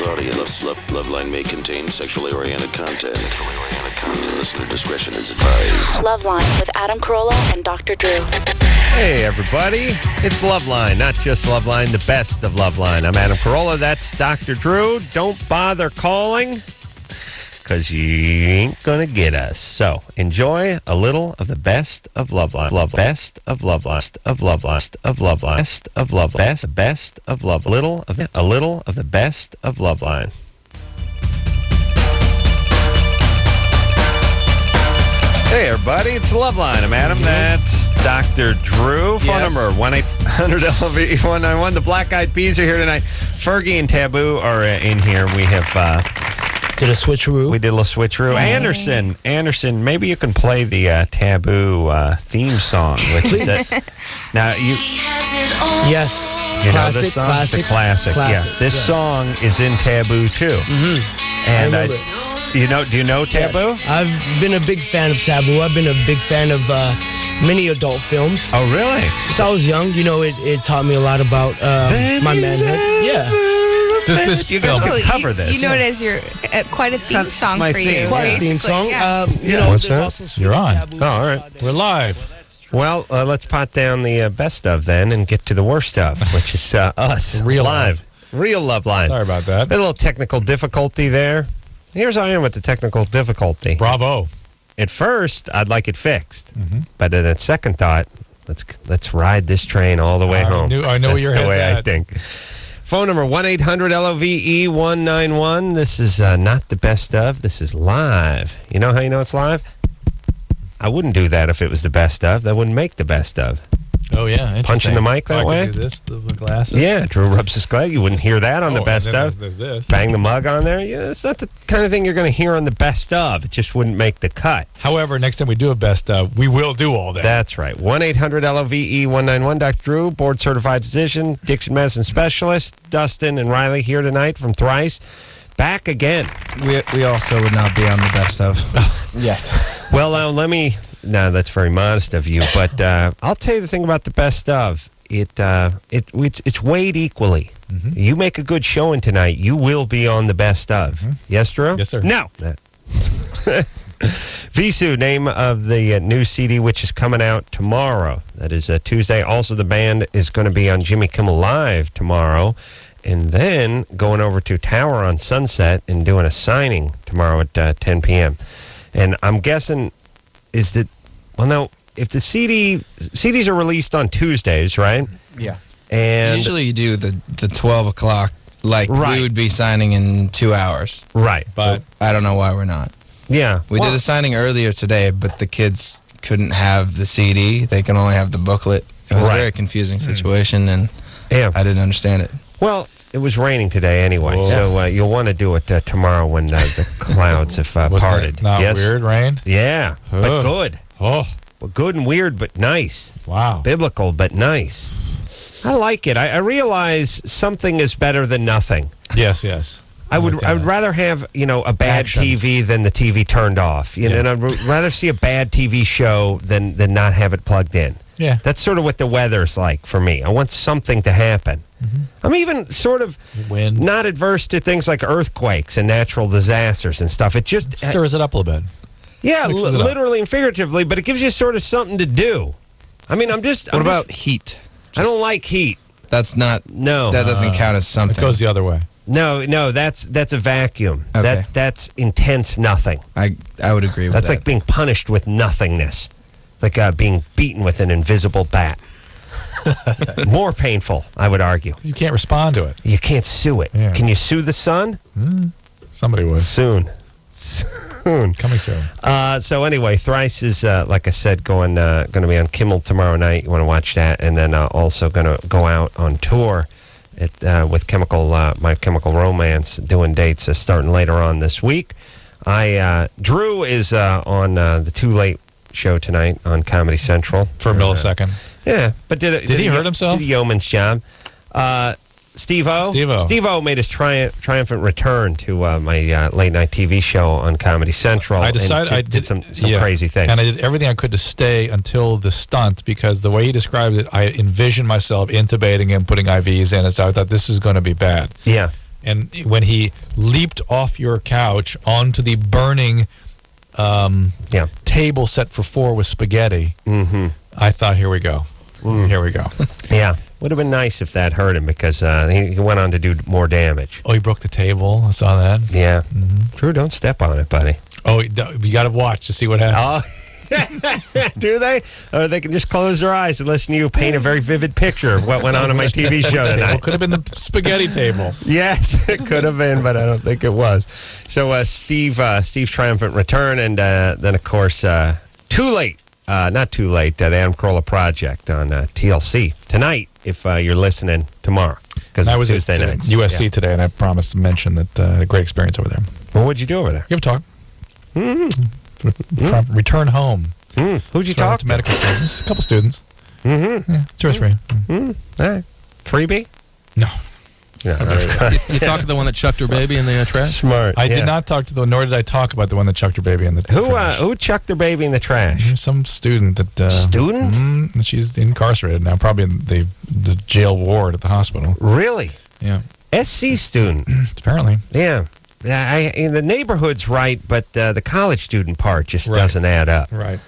audience. LoveLine may contain sexually oriented content. Listener discretion is advised. LoveLine with Adam Carolla and Dr. Drew. Hey, everybody. It's LoveLine, not just LoveLine, the best of LoveLine. I'm Adam Carolla. That's Dr. Drew. Don't bother calling, because you ain't going to get us. So enjoy a little of the best of LoveLine. Best of LoveLine. Of LoveLine. Of LoveLine. Best of Love. Best of Love. A little of the best of LoveLine. Hey, everybody. It's LoveLine. I'm Adam. That's Dr. Drew. Phone number 1-800-LOVE-191. The Black Eyed Peas are here tonight. Fergie and Taboo are in here. We have... Did a switcheroo. We did a little switcheroo. Anderson, maybe you can play the Taboo theme song, which is this. Now, Yes. you Classic, know this song? classic. It's a classic. Classic, Yeah. This yeah. song is in Taboo, too. Mm-hmm. And I remember it. do you know Taboo? Yes. I've been a big fan of Taboo. I've been a big fan of many adult films. Oh, really? Since I was young, it taught me a lot about my manhood. Yeah. This you guys can cover this. You know it as your quite a theme song my for you. theme. Quite a theme basically, song. yeah. What's there's that? also You're on. Taboo. Oh, all right. We're live. Well, let's pot down the best of then and get to the worst of, which is us. Real live. Real LoveLine. Sorry about that. A little technical difficulty there. Here's how I am with the technical difficulty. Bravo. At first, I'd like it fixed. But at second thought, let's ride this train all the way home. I know where your That's the way head's I at. think. Phone number 1-800-LOVE-191. This is not the best of. This is live. You know how you know it's live? I wouldn't do that if it was the best of. That wouldn't make the best of. Oh, yeah. Interesting. Punching the mic that I way? could do this, the glasses. Yeah, Drew rubs his leg. You wouldn't hear that on the Oh, best and then of. There's this. Bang the mug on there. Yeah, it's not the kind of thing you're going to hear on the best of. It just wouldn't make the cut. However, next time we do a best of, we will do all that. That's right. 1-800-LOVE-191. Dr. Drew, board-certified physician, Dixon medicine specialist. Dustin and Riley here tonight from Thrice. Back again. We also would not be on the best of. Yes. Well, now, let me... No, that's very modest of you, but I'll tell you the thing about the best of. It's weighed equally. You make a good showing tonight, you will be on the best of. Yes, Drew? Yes, sir. No. Visu, name of the new CD, which is coming out tomorrow. That is Tuesday. Also, the band is going to be on Jimmy Kimmel Live tomorrow, and then going over to Tower on Sunset and doing a signing tomorrow at 10 p.m. And I'm guessing... is that, well, no, if the CDs are released on Tuesdays, right? Yeah. And Usually you do the 12 o'clock, like Right. we would be signing in 2 hours. right, But I don't know why we're not. yeah, We did a signing earlier today, but the kids couldn't have the CD. They can only have the booklet. It was Right. a very confusing situation, and yeah. I didn't understand it. Well, it was raining today anyway, Whoa. so you'll want to do it tomorrow when the clouds have wasn't parted. it not yes? weird, rain? Yeah, but Oh. good. Oh, Well, good and weird, but nice. wow. Biblical, but nice. I like it. I realize something is better than nothing. Yes, yes. I would rather have, a bad Action. TV than the TV turned off. And I'd rather see a bad TV show than not have it plugged in. Yeah. That's sort of what the weather's like for me. I want something to happen. I'm even sort of Wind. not adverse to things like earthquakes and natural disasters and stuff. It just Stirs it up a little bit. yeah, mixes it up. literally and figuratively, but it gives you sort of something to do. I mean, What about heat? I don't like heat. That's not. No. That doesn't count as It something. goes the other way. No, that's a vacuum. Okay. That's intense nothing. I would agree with That's that. like being punished with nothingness. Like being beaten with an invisible bat. More painful, I would argue. You can't respond to it. You can't sue it. Yeah. Can you sue the sun? Somebody would. Soon. Coming soon. So anyway, Thrice is, like I said, going to be on Kimmel tomorrow night. You want to watch that. And then also going to go out on tour with My Chemical Romance, doing dates starting later on this week. Drew is on the Too Late show tonight on Comedy Central. For a millisecond. Yeah, but did he hurt himself? Did a yeoman's job. Steve-O? Steve-O. Steve-O made his triumphant return to my late-night TV show on Comedy Central. I decided and did some yeah. crazy things. And I did everything I could to stay until the stunt, because the way he described it, I envisioned myself intubating him, putting IVs in, and so I thought this is going to be bad. Yeah. And when he leaped off your couch onto the burning table set for 4 with spaghetti, I thought, here we go. Here we go. Yeah. Would have been nice if that hurt him because he went on to do more damage. Oh, he broke the table. I saw that. Yeah. Drew, don't step on it, buddy. Oh, you got to watch to see what happens. Oh. Do they? Or they can just close their eyes and listen to you paint a very vivid picture of what went on in my TV show tonight. It could have been the spaghetti table. Yes, it could have been, but I don't think it was. So Steve's triumphant return, and then, of course, Too Late. Not Too Late, the Adam Carolla Project on TLC tonight, if you're listening tomorrow. Because I it's was Tuesday at nights. USC today, and I promised to mention that a great experience over there. Well, what'd you do over there? You have a talk. Return home. Who'd you talk to? Medical students. A couple students. Yeah, tourist free. All right. Freebie? No. No. You talked to the one that chucked her baby in the trash? Smart. I did not talk to nor did I talk about the one that chucked her baby in the trash. Who chucked their baby in the trash? Some student that... Student? She's incarcerated now, probably in the jail ward at the hospital. Really? Yeah. SC student? Apparently. Yeah. The neighborhood's right, but the college student part just doesn't add up. Right.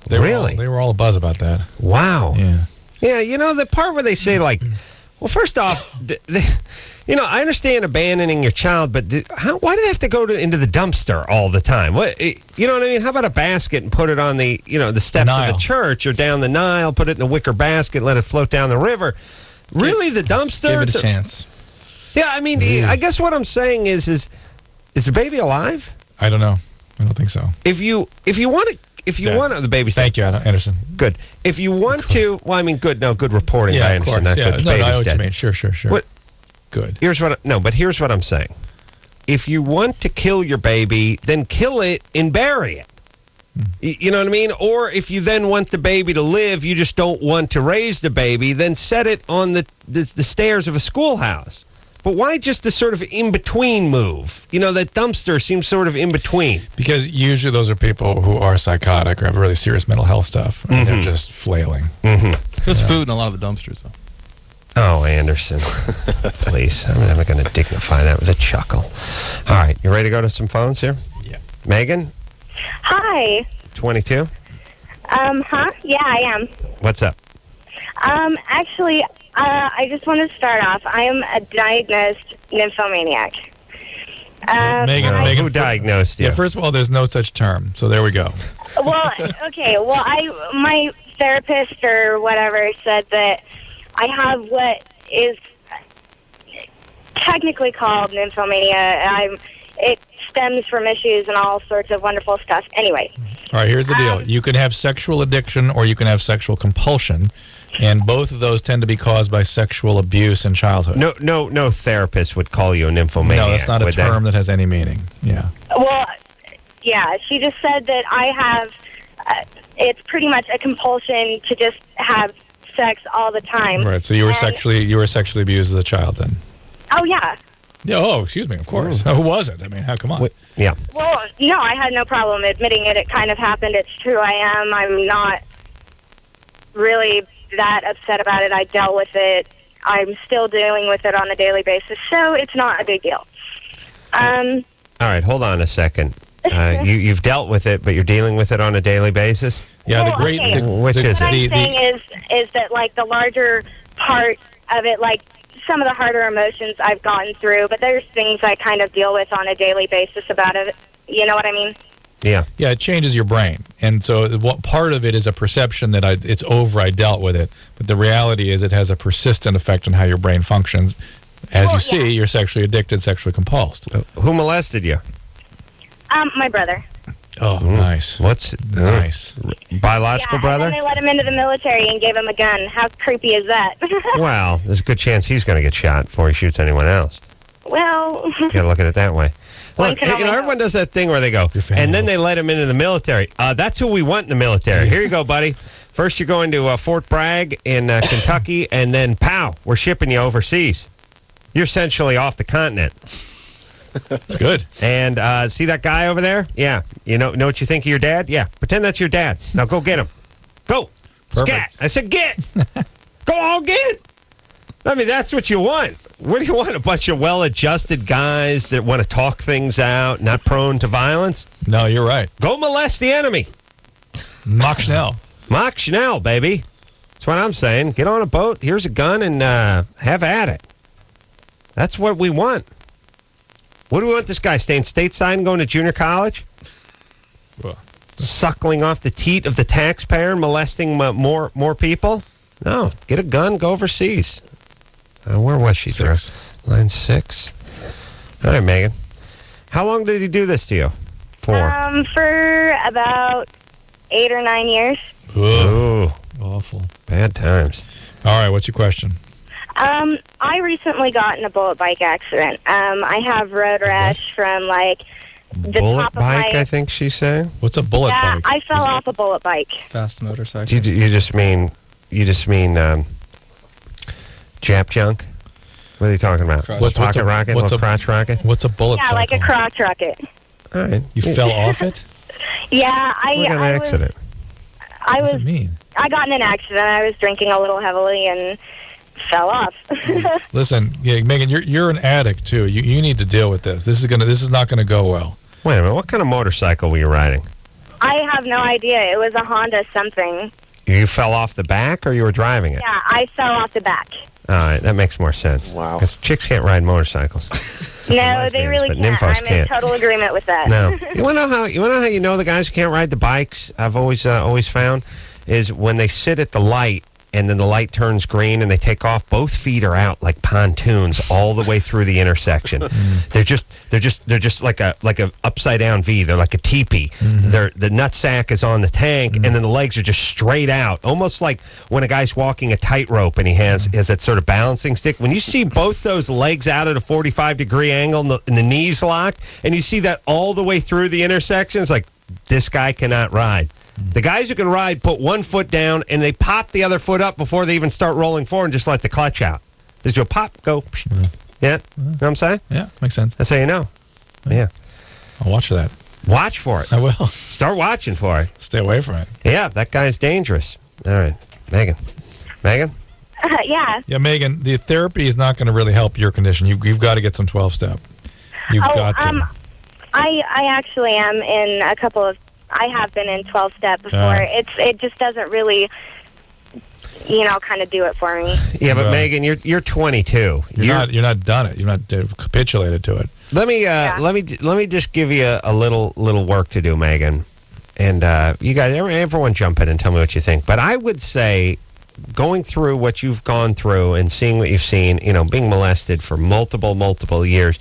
They were all abuzz about that. Wow. Yeah. Yeah, the part where they say, like, well, first off, I understand abandoning your child, but why do they have to go into the dumpster all the time? You know what I mean? How about a basket and put it on the steps of the church or down the Nile, put it in the wicker basket, let it float down the river? Really, the dumpster? Give it a chance. Yeah, I mean, I guess what I'm saying is the baby alive? I don't know. I don't think so. If you want the baby's Thank you, Anderson. Good. If you want to, well, I mean, good reporting by Anderson. Not good. The I know baby's what dead. you mean. Sure. What? Good. But here's what I'm saying. If you want to kill your baby, then kill it and bury it. You know what I mean? Or if you then want the baby to live, you just don't want to raise the baby, then set it on the stairs of a schoolhouse. But why just the sort of in-between move? That dumpster seems sort of in-between. Because usually those are people who are psychotic or have really serious mental health stuff. And they're just flailing. There's food in a lot of the dumpsters, though. Oh, Anderson. Please. I'm never going to dignify that with a chuckle. All right. You ready to go to some phones here? Yeah. Megan? Hi. 22? Yeah, I am. What's up? Actually, I just want to start off. I am a diagnosed nymphomaniac. Megan, who diagnosed you? Yeah, first of all, there's no such term, so there we go. Well, okay. Well, my therapist or whatever said that I have what is technically called nymphomania. It stems from issues and all sorts of wonderful stuff. Anyway. All right, here's the deal. You can have sexual addiction or you can have sexual compulsion, and both of those tend to be caused by sexual abuse in childhood. No therapist would call you a nymphomaniac. No, that's not a term that has any meaning. Yeah. Well, yeah, she just said that I have, it's pretty much a compulsion to just have sex all the time. Right, so you were sexually abused as a child then? Oh, yeah. Yeah, excuse me, of course. Who wasn't? I mean, come on. Yeah. Well, no, I had no problem admitting it. It kind of happened. It's true. I'm not really that upset about it. I dealt with it. I'm still dealing with it on a daily basis, so it's not a big deal. All right, hold on a second. You've dealt with it, but you're dealing with it on a daily basis? Yeah, Well, which okay. is What it? I'm saying is that, like, the larger part of it, like, some of the harder emotions I've gotten through, but there's things I kind of deal with on a daily basis about it. You know what I mean? Yeah. Yeah, it changes your brain. And so what part of it is a perception that it's over, I dealt with it. But the reality is it has a persistent effect on how your brain functions. As you see, you're sexually addicted, sexually compulsed. Who molested you? My brother. Oh, nice. What's nice? Biological brother? And then they let him into the military and gave him a gun. How creepy is that? Well, there's a good chance he's going to get shot before he shoots anyone else. Well, You got to look at it that way. One Look, can only everyone does that thing where they go, and then they let him into the military. That's who we want in the military. Here you go, buddy. First, you're going to Fort Bragg in Kentucky, and then, pow, we're shipping you overseas. You're essentially off the continent. That's good. And see that guy over there? Yeah. You know what you think of your dad? Yeah. Pretend that's your dad. Now go get him. Go. Perfect. Scat. I said get. Go on, get. I mean, that's what you want. What do you want? A bunch of well-adjusted guys that want to talk things out, not prone to violence? No, you're right. Go molest the enemy. Mach Schnell. Mach Schnell, baby. That's what I'm saying. Get on a boat. Here's a gun and have at it. That's what we want. What do we want this guy staying stateside and going to junior college? Well, suckling off the teat of the taxpayer, molesting more people? No, get a gun, go overseas. Where was she? 6. Line 6. All right, Megan. How long did he do this to you? For? For about 8 or 9 years. Ooh. Awful. Bad times. All right, what's your question? I recently got in a bullet bike accident. I have road rash from, like, the bullet top of bike, my... I think she's saying? What's a bullet bike? I fell off a bullet bike. Fast motorcycle. You just mean Jap junk? What are you talking about? What's pocket rocket? what's a crotch rocket? What's a bullet Yeah, cycle? like a crotch rocket. All right. You fell off it? Yeah, What kind of accident? I What does it mean? I got in an accident. I was drinking a little heavily and fell off. Listen, Megan, you're an addict too. You need to deal with this. This is not gonna go well. Wait a minute. What kind of motorcycle were you riding? I have no idea. It was a Honda something. You fell off the back or you were driving it? Yeah, I fell off the back. All right. That makes more sense. Wow. Because chicks can't ride motorcycles. No, they really but can't. nymphos I'm can't. in total agreement with that. No. You want to know how you know the guys who can't ride the bikes? I've always found is when they sit at the light and then the light turns green and they take off. Both feet are out like pontoons all the way through the intersection. They're just like a upside down V. They're like a teepee. The nut sack is on the tank and then the legs are just straight out, almost like when a guy's walking a tightrope and he has that sort of balancing stick. When you see both those legs out at a 45-degree angle and the knees locked, and you see that all the way through the intersection, it's like this guy cannot ride. The guys who can ride put one foot down and they pop the other foot up before they even start rolling forward and just let the clutch out. Just go pop, go. Yeah. You know what I'm saying? Yeah, makes sense. That's how you know. Yeah. I'll watch for that. Watch for it. I will. Start watching for it. Stay away from it. Yeah, that guy's dangerous. All right. Megan? Yeah. Yeah, Megan, the therapy is not going to really help your condition. You've got to get some 12-step. You've got to. I actually am in a couple of... I have been in 12-step before. It just doesn't really, kind of do it for me. Yeah, but Megan, you're 22. You're not done it. You're not capitulated to it. Let me just give you a little work to do, Megan. And you guys, everyone jump in and tell me what you think. But I would say, going through what you've gone through and seeing what you've seen, being molested for multiple years,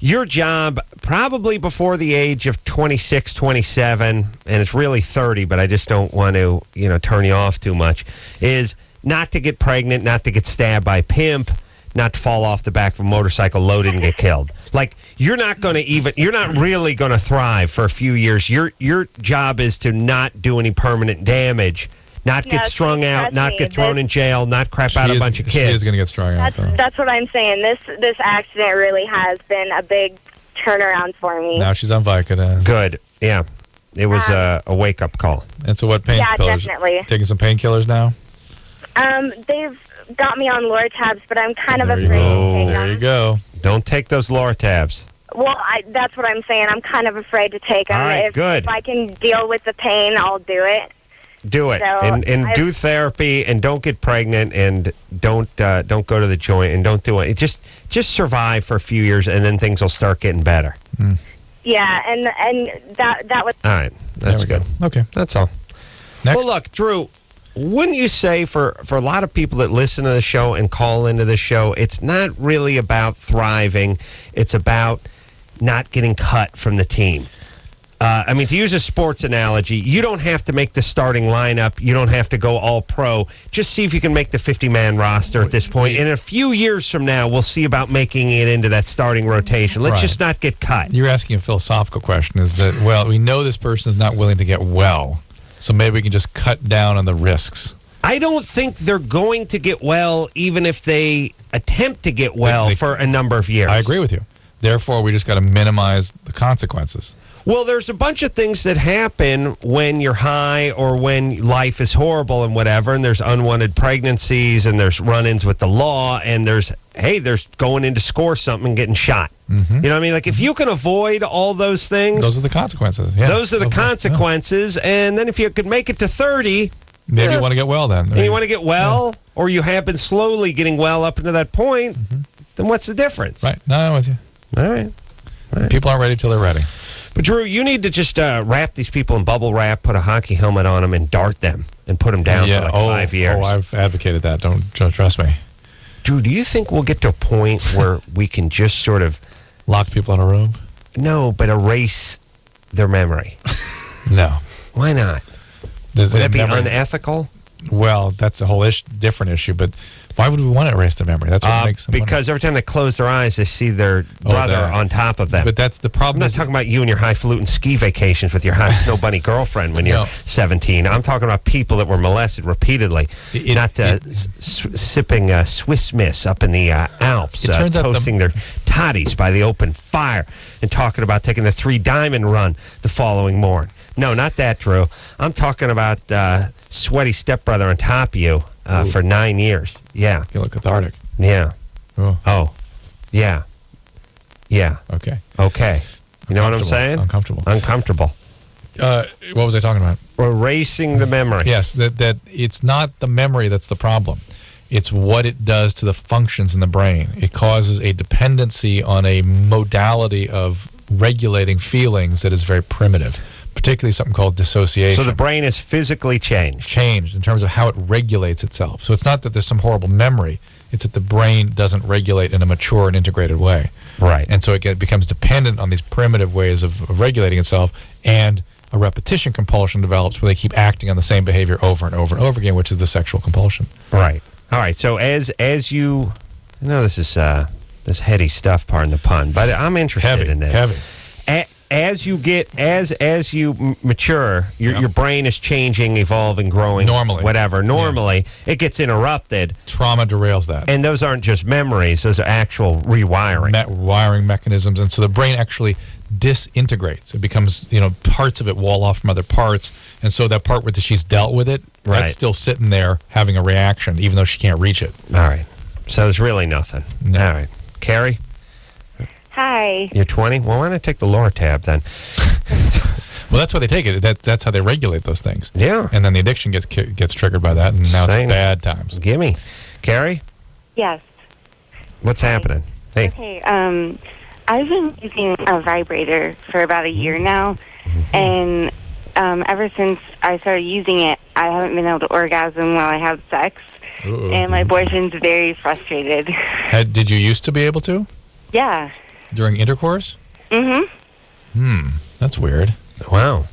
your job, probably before the age of 26, 27, and it's really 30, but I just don't want to, turn you off too much, is not to get pregnant, not to get stabbed by a pimp, not to fall off the back of a motorcycle loaded and get killed. Like, you're not really going to thrive for a few years. Your job is to not do any permanent damage. Not get strung out, not get thrown in jail, not crap out a bunch of kids. She is going to get strung out, though. That's what I'm saying. This accident really has been a big turnaround for me. Now she's on Vicodin. Good. Yeah. It was a wake-up call. And so what painkillers? Yeah, definitely. Taking some painkillers now? They've got me on Lortabs, but I'm kind of afraid to take them. There you go. Don't take those Lortabs. Well, that's what I'm saying. I'm kind of afraid to take them. All right, good. If I can deal with the pain, I'll do it. Do it, So and do therapy, and don't get pregnant, and don't go to the joint, and don't do it. Just survive for a few years, and then things will start getting better. Yeah, and that was... All right, that's good. Okay, that's all. Next. Well, look, Drew, wouldn't you say for a lot of people that listen to the show and call into the show, it's not really about thriving; it's about not getting cut from the team. To use a sports analogy, you don't have to make the starting lineup. You don't have to go all pro. Just see if you can make the 50-man roster at this point. In a few years from now, we'll see about making it into that starting rotation. Let's just not get cut. You're asking a philosophical question. Is that, well, we know this person is not willing to get well, so maybe we can just cut down on the risks. I don't think they're going to get well, even if they attempt to get well for a number of years. I agree with you. Therefore, we just got to minimize the consequences. Well, there's a bunch of things that happen when you're high or when life is horrible and whatever, and there's unwanted pregnancies and there's run-ins with the law and there's going in to score something and getting shot. Mm-hmm. You know what I mean? Like, if you can avoid all those things... Those are the consequences. Yeah. Those are the consequences, and then if you could make it to 30... Maybe you want to get well then. And you want to get well, or you have been slowly getting well up until that point, then what's the difference? Right. No, I'm with you. All right. People aren't ready till they're ready. But, Drew, you need to just wrap these people in bubble wrap, put a hockey helmet on them, and dart them and put them down for like 5 years. Oh, I've advocated that. Don't trust me. Drew, do you think we'll get to a point where we can just sort of... Lock people in a room? No, but erase their memory. No. Why not? Would that be unethical? Well, that's a whole different issue, but why would we want to erase the memory? That's what makes them because every time they close their eyes, they see their brother on top of them. But that's the problem. I'm not talking about you and your highfalutin ski vacations with your hot snow bunny girlfriend when you're 17. I'm talking about people that were molested repeatedly, sipping Swiss Miss up in the Alps, toasting their toddies by the open fire, and talking about taking the 3 Diamond run the following morning. No, not that, Drew. I'm talking about sweaty stepbrother on top of you for 9 years. Yeah. You look cathartic. Yeah. Oh. Yeah. Yeah. Okay. You know what I'm saying? Uncomfortable. What was I talking about? Erasing the memory. Yes, that it's not the memory that's the problem. It's what it does to the functions in the brain. It causes a dependency on a modality of regulating feelings that is very primitive, particularly something called dissociation. So the brain is physically changed. Changed in terms of how it regulates itself. So it's not that there's some horrible memory. It's that the brain doesn't regulate in a mature and integrated way. Right. And so it becomes dependent on these primitive ways of regulating itself, and a repetition compulsion develops where they keep acting on the same behavior over and over and over again, which is the sexual compulsion. Right. All right. So as you, I know this is this heady stuff, pardon the pun, but I'm interested in this. Heavy. As you mature, your brain is changing, evolving, growing. Normally. Whatever. Normally, it gets interrupted. Trauma derails that. And those aren't just memories. Those are actual rewiring. Wiring mechanisms. And so the brain actually disintegrates. It becomes, parts of it wall off from other parts. And so that part where she's dealt with it, that's still sitting there having a reaction, even though she can't reach it. All right. So there's really nothing. No. All right. Carrie? Hi. You're 20? Well, why don't I take the lower tab then? Well, that's why they take it. That's how they regulate those things. Yeah. And then the addiction gets triggered by that, and now it's bad times. Gimme. Carrie? Yes. What's happening? Hey. Okay. I've been using a vibrator for about a year now, and ever since I started using it, I haven't been able to orgasm while I have sex, and my boyfriend's very frustrated. Did you used to be able to? Yeah. During intercourse? Mm-hmm. That's weird. Wow.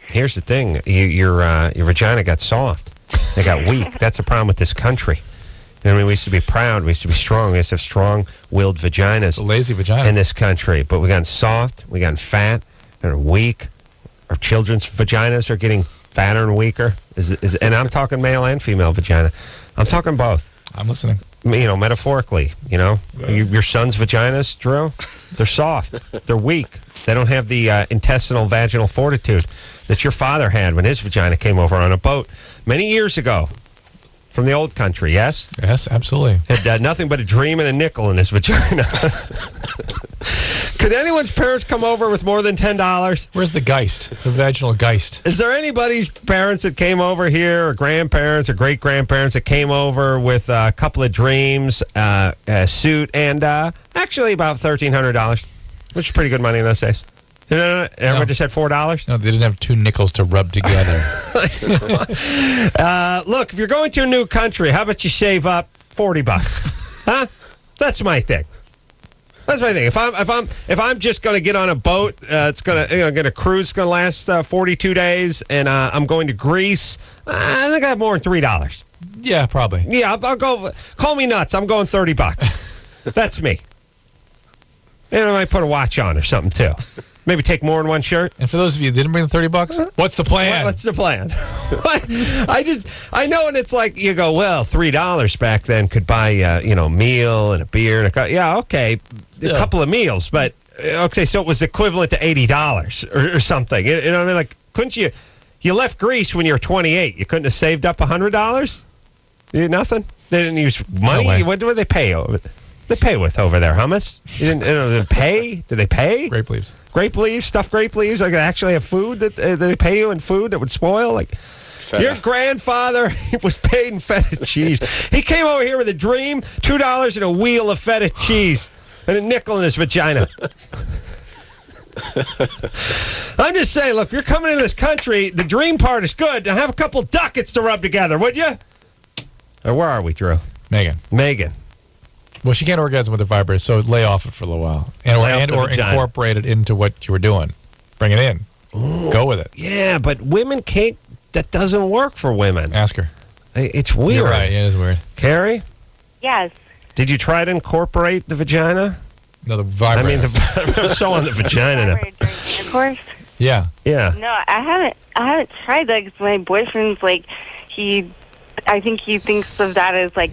Here's the thing. Your vagina got soft. It got weak. That's the problem with this country. I mean, we used to be proud. We used to be strong. We used to have strong-willed vaginas. It's a lazy vagina. In this country. But we've gotten soft. We've gotten fat. We're weak. Our children's vaginas are getting fatter and weaker. And I'm talking male and female vagina. I'm talking both. I'm listening. Metaphorically, your son's vaginas, Drew, they're soft. They're weak. They don't have the intestinal vaginal fortitude that your father had when his vagina came over on a boat many years ago from the old country, yes? Yes, absolutely. Had nothing but a dream and a nickel in his vagina. Could anyone's parents come over with more than $10? Where's the Geist, the vaginal Geist? Is there anybody's parents that came over here, or grandparents or great-grandparents that came over with a couple of dreams, a suit, and actually about $1,300, which is pretty good money in those days? Everyone just had $4? No, they didn't have 2 nickels to rub together. Look, if you're going to a new country, how about you save up $40? Huh? That's my thing. That's my thing. If I'm just going to get on a boat, it's going to get a cruise. It's going to last 42 days, and I'm going to Greece. I think I have more than $3. Yeah, probably. Yeah, I'll go. Call me nuts. I'm going $30. That's me. And I might put a watch on or something, too. Maybe take more than one shirt. And for those of you who didn't bring the $30, what's the plan? What's the plan? I know, and it's like you go, well, $3 back then could buy, a meal and a beer and yeah, okay, a couple of meals, but okay, so it was equivalent to $80 or something. You know what I mean? Like, couldn't you? You left Greece when you were 28. You couldn't have saved up $100? Nothing. They didn't use money. No way. What do they pay over? They pay with over there hummus. You didn't they pay? Do they pay? Grape leaves. Grape leaves, stuffed grape leaves. Like they actually have food that they pay you in food that would spoil. Like your grandfather was paid in feta cheese. He came over here with a dream: $2 and a wheel of feta cheese and a nickel in his vagina. I'm just saying, look, if you're coming into this country, the dream part is good. Now have a couple ducats to rub together, would you? Or where are we, Drew? Megan. Well, she can't orgasm with her vibrator, so lay off it for a little while, or incorporate it into what you were doing. Bring it in. Ooh, go with it. Yeah, but women can't. That doesn't work for women. Ask her. It's weird. You're right. Yeah, it is weird. Carrie? Yes. Did you try to incorporate the vagina? No, the vibrator. I'm so on the vagina now. Of course. Yeah. No, I haven't tried that because my boyfriend's like, I think he thinks of that as like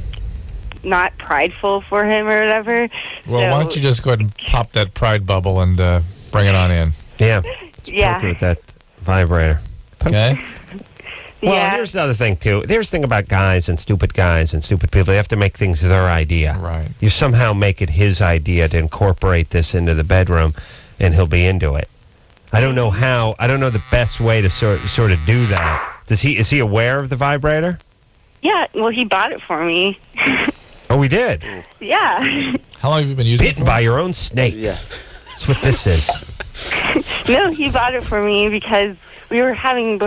not prideful for him or whatever. Well, why don't you just go ahead and pop that pride bubble and bring it on in? Yeah. Yeah. With that vibrator. Okay. Well, here's the other thing, too. There's the thing about guys and stupid people. They have to make things their idea. Right. You somehow make it his idea to incorporate this into the bedroom, and he'll be into it. I don't know how. I don't know the best way to sort of do that. Is he aware of the vibrator? Yeah. Well, he bought it for me. Oh, we did? Yeah. How long have you been using it? Bitten by your own snake. Yeah. That's what this is. No, he bought it for me because we were having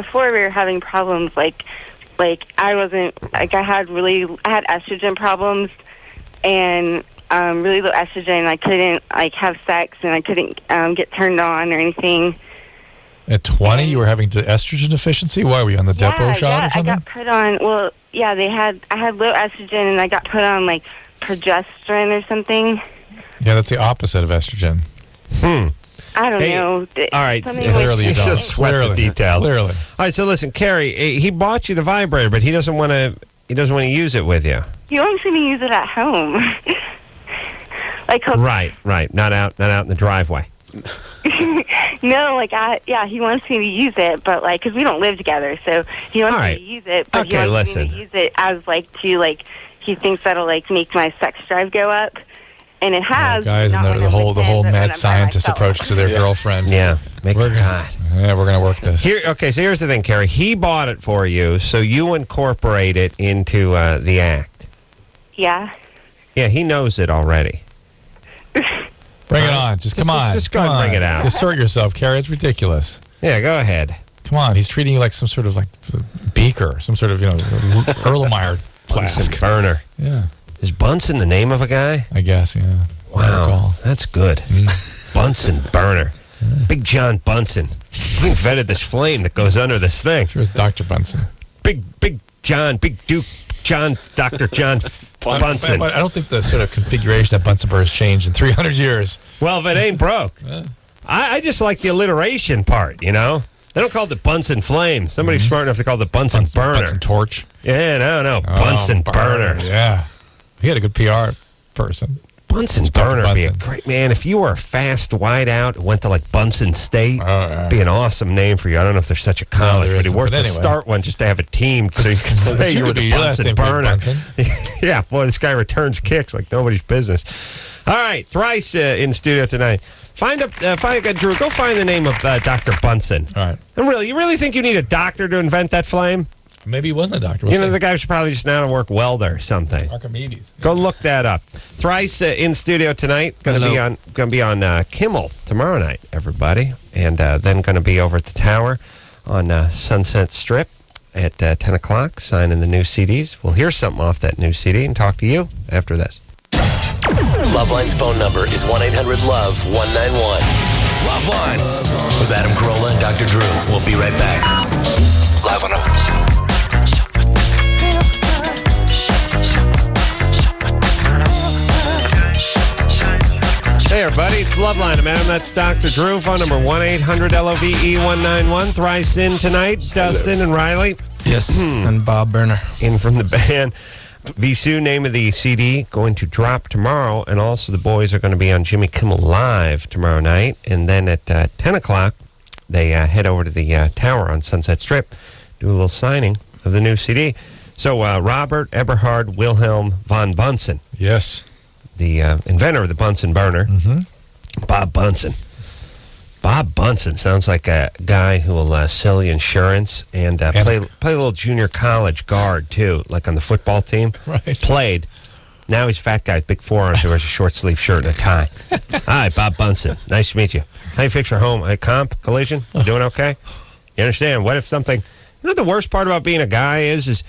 problems like I had estrogen problems and really low estrogen. I couldn't have sex and I couldn't get turned on or anything. At 20, you were having estrogen deficiency? Why, were you on the Depo shot or something? I got put on, I had low estrogen and I got put on like progesterone or something. Yeah, that's the opposite of estrogen. I don't know. All right. Clearly you don't. Just sweat the details. Clearly. All right, so listen, Carrie, he bought you the vibrator, but he doesn't want to use it with you. He wants me to use it at home. Right. Not out in the driveway. No, he wants me to use it, but because we don't live together, so he wants me to use it, but he wants me to use it as he thinks that'll make my sex drive go up. And it has. Guys, and the whole mad scientist approach to their girlfriend. Yeah. We're going to work this. So here's the thing, Carrie. He bought it for you, so you incorporate it into the act. Yeah. Yeah, he knows it already. Bring it on. Come on. Just go ahead and bring it out. Just sort yourself, Carrie. It's ridiculous. Yeah, go ahead. Come on. He's treating you like some sort of beaker, some sort of, Erlenmeyer flask. Bunsen burner. Yeah. Is Bunsen the name of a guy? I guess, yeah. Wow, that's good. Bunsen burner. Big John Bunsen. He invented this flame that goes under this thing. Sure, it's Dr. Bunsen. Big Duke John, Dr. John Bunsen. But I don't think the sort of configuration that Bunsen burner has changed in 300 years. Well, if it ain't broke. I just like the alliteration part, They don't call it the Bunsen flame. Somebody's smart enough to call it the Bunsen burner. Bunsen torch. Yeah, no. Bunsen burner. Yeah. He had a good PR person. Bunsen burner would be a great, man. If you were a fast wideout, went to Bunsen State, be an awesome name for you. I don't know if there's such a college, but it's worth to start one just to have a team so you can say you were the Bunsen burner. Yeah, boy, this guy returns kicks like nobody's business. All right, Thrice in studio tonight. Drew, go find the name of Dr. Bunsen. All right. And really, you really think you need a doctor to invent that flame? Maybe he wasn't a doctor. The guy should probably just now work welder or something. Archimedes. Go look that up. Thrice in studio tonight. Going to be on Kimmel tomorrow night, everybody, and then going to be over at the Tower on Sunset Strip at 10 o'clock, signing the new CDs. We'll hear something off that new CD and talk to you after this. LoveLine's phone number is 1-800-LOVE-191. LoveLine with Adam Carolla and Dr. Drew. We'll be right back. Live on a... Hey, everybody. It's LoveLine. I'm Adam. That's Dr. Drew. Phone number 1-800-LOVE-191. Thrice in tonight. Dustin and Riley. Yes. And Bob Burner. In from the band. Visu, name of the CD, going to drop tomorrow. And also the boys are going to be on Jimmy Kimmel Live tomorrow night. And then at 10 o'clock, they head over to the Tower on Sunset Strip. Do a little signing of the new CD. So Robert Eberhard Wilhelm von Bunsen. Yes. The inventor of the Bunsen burner. Mm-hmm. Bob Bunsen. Bob Bunsen sounds like a guy who will sell you insurance and play a little junior college guard, too, like on the football team. Right. Played. Now he's a fat guy with big forearms who wears a short-sleeve shirt and a tie. Hi, Bob Bunsen. Nice to meet you. How you fix your home? Comp? Collision? You doing okay? You understand? What if something... You know what the worst part about being a guy is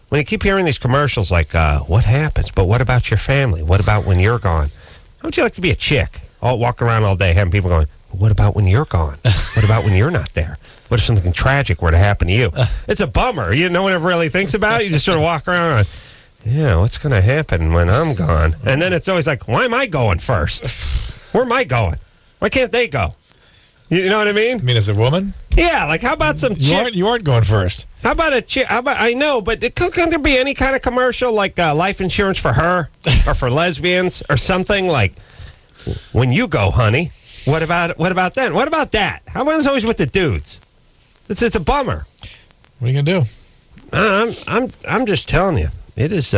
when you keep hearing these commercials like, what happens? But what about your family? What about when you're gone? How would you like to be a chick? Walk around all day having people going, what about when you're gone? What about when you're not there? What if something tragic were to happen to you? It's a bummer. No one ever really thinks about it. You just sort of walk around and, yeah, what's going to happen when I'm gone? And then it's always like, why am I going first? Where am I going? Why can't they go? You know what I mean? I mean, as a woman? Yeah, like how about some chick? You aren't going first. How about a chick? I know, but couldn't there be any kind of commercial like life insurance for her or for lesbians or something like, when you go, honey, what about then? What about that? How about it's always with the dudes? It's a bummer. What are you gonna do? I'm just telling you, it is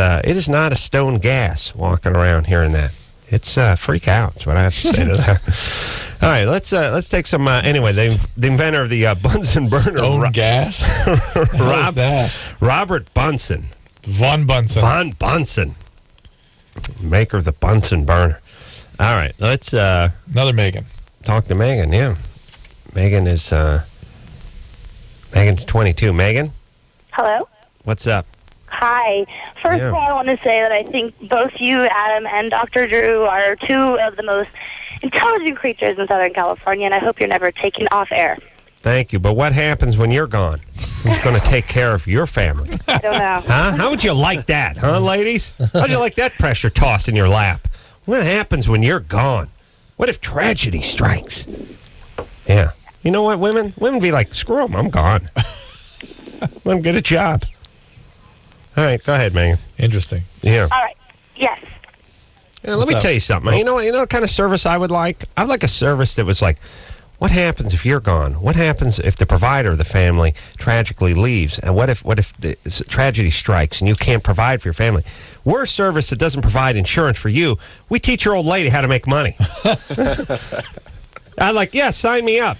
not a stone gas walking around hearing that. It's freak out. That's what I have to say to that. All right, let's take some. Anyway, the inventor of the Bunsen burner, Stone gas. What's that? Robert Bunsen, Von Bunsen, maker of the Bunsen burner. All right, let's another Megan. Talk to Megan. Yeah, Megan is Megan's 22. Megan, Hello? what's up? Hi. First of all, I want to say that I think both you, Adam, and Dr. Drew are two of the most intelligent creatures in Southern California, and I hope you're never taken off air. Thank you. But what happens when you're gone? Who's going to take care of your family? I don't know. Huh? How would you like that, huh, ladies? How'd you like that pressure toss in your lap? What happens when you're gone? What if tragedy strikes? Yeah. You know what, women? Women be like, screw them, I'm gone. Let them get a job. All right, go ahead, Megan. Interesting. Yeah. All right. Yes. Yeah, let me tell you something. You know what kind of service I would like? I'd like a service that was like, what happens if you're gone? What happens if the provider of the family tragically leaves? And what if the tragedy strikes and you can't provide for your family? We're a service that doesn't provide insurance for you. We teach your old lady how to make money. I'm like, yeah, sign me up.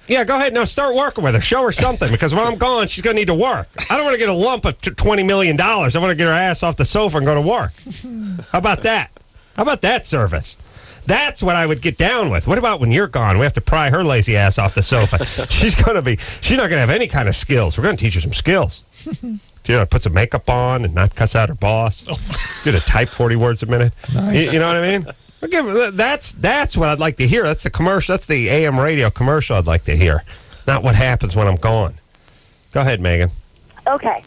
Yeah, go ahead. Now start working with her. Show her something, because when I'm gone, she's going to need to work. I don't want to get a lump of $20 million. I want to get her ass off the sofa and go to work. How about that? How about that service? That's what I would get down with. What about when you're gone? We have to pry her lazy ass off the sofa. She's not going to have any kind of skills. We're going to teach her some skills. Put some makeup on and not cuss out her boss. Get to type 40 words a minute. Nice. You know what I mean? That's what I'd like to hear. That's the commercial. That's the AM radio commercial I'd like to hear. Not what happens when I'm gone. Go ahead, Megan. Okay.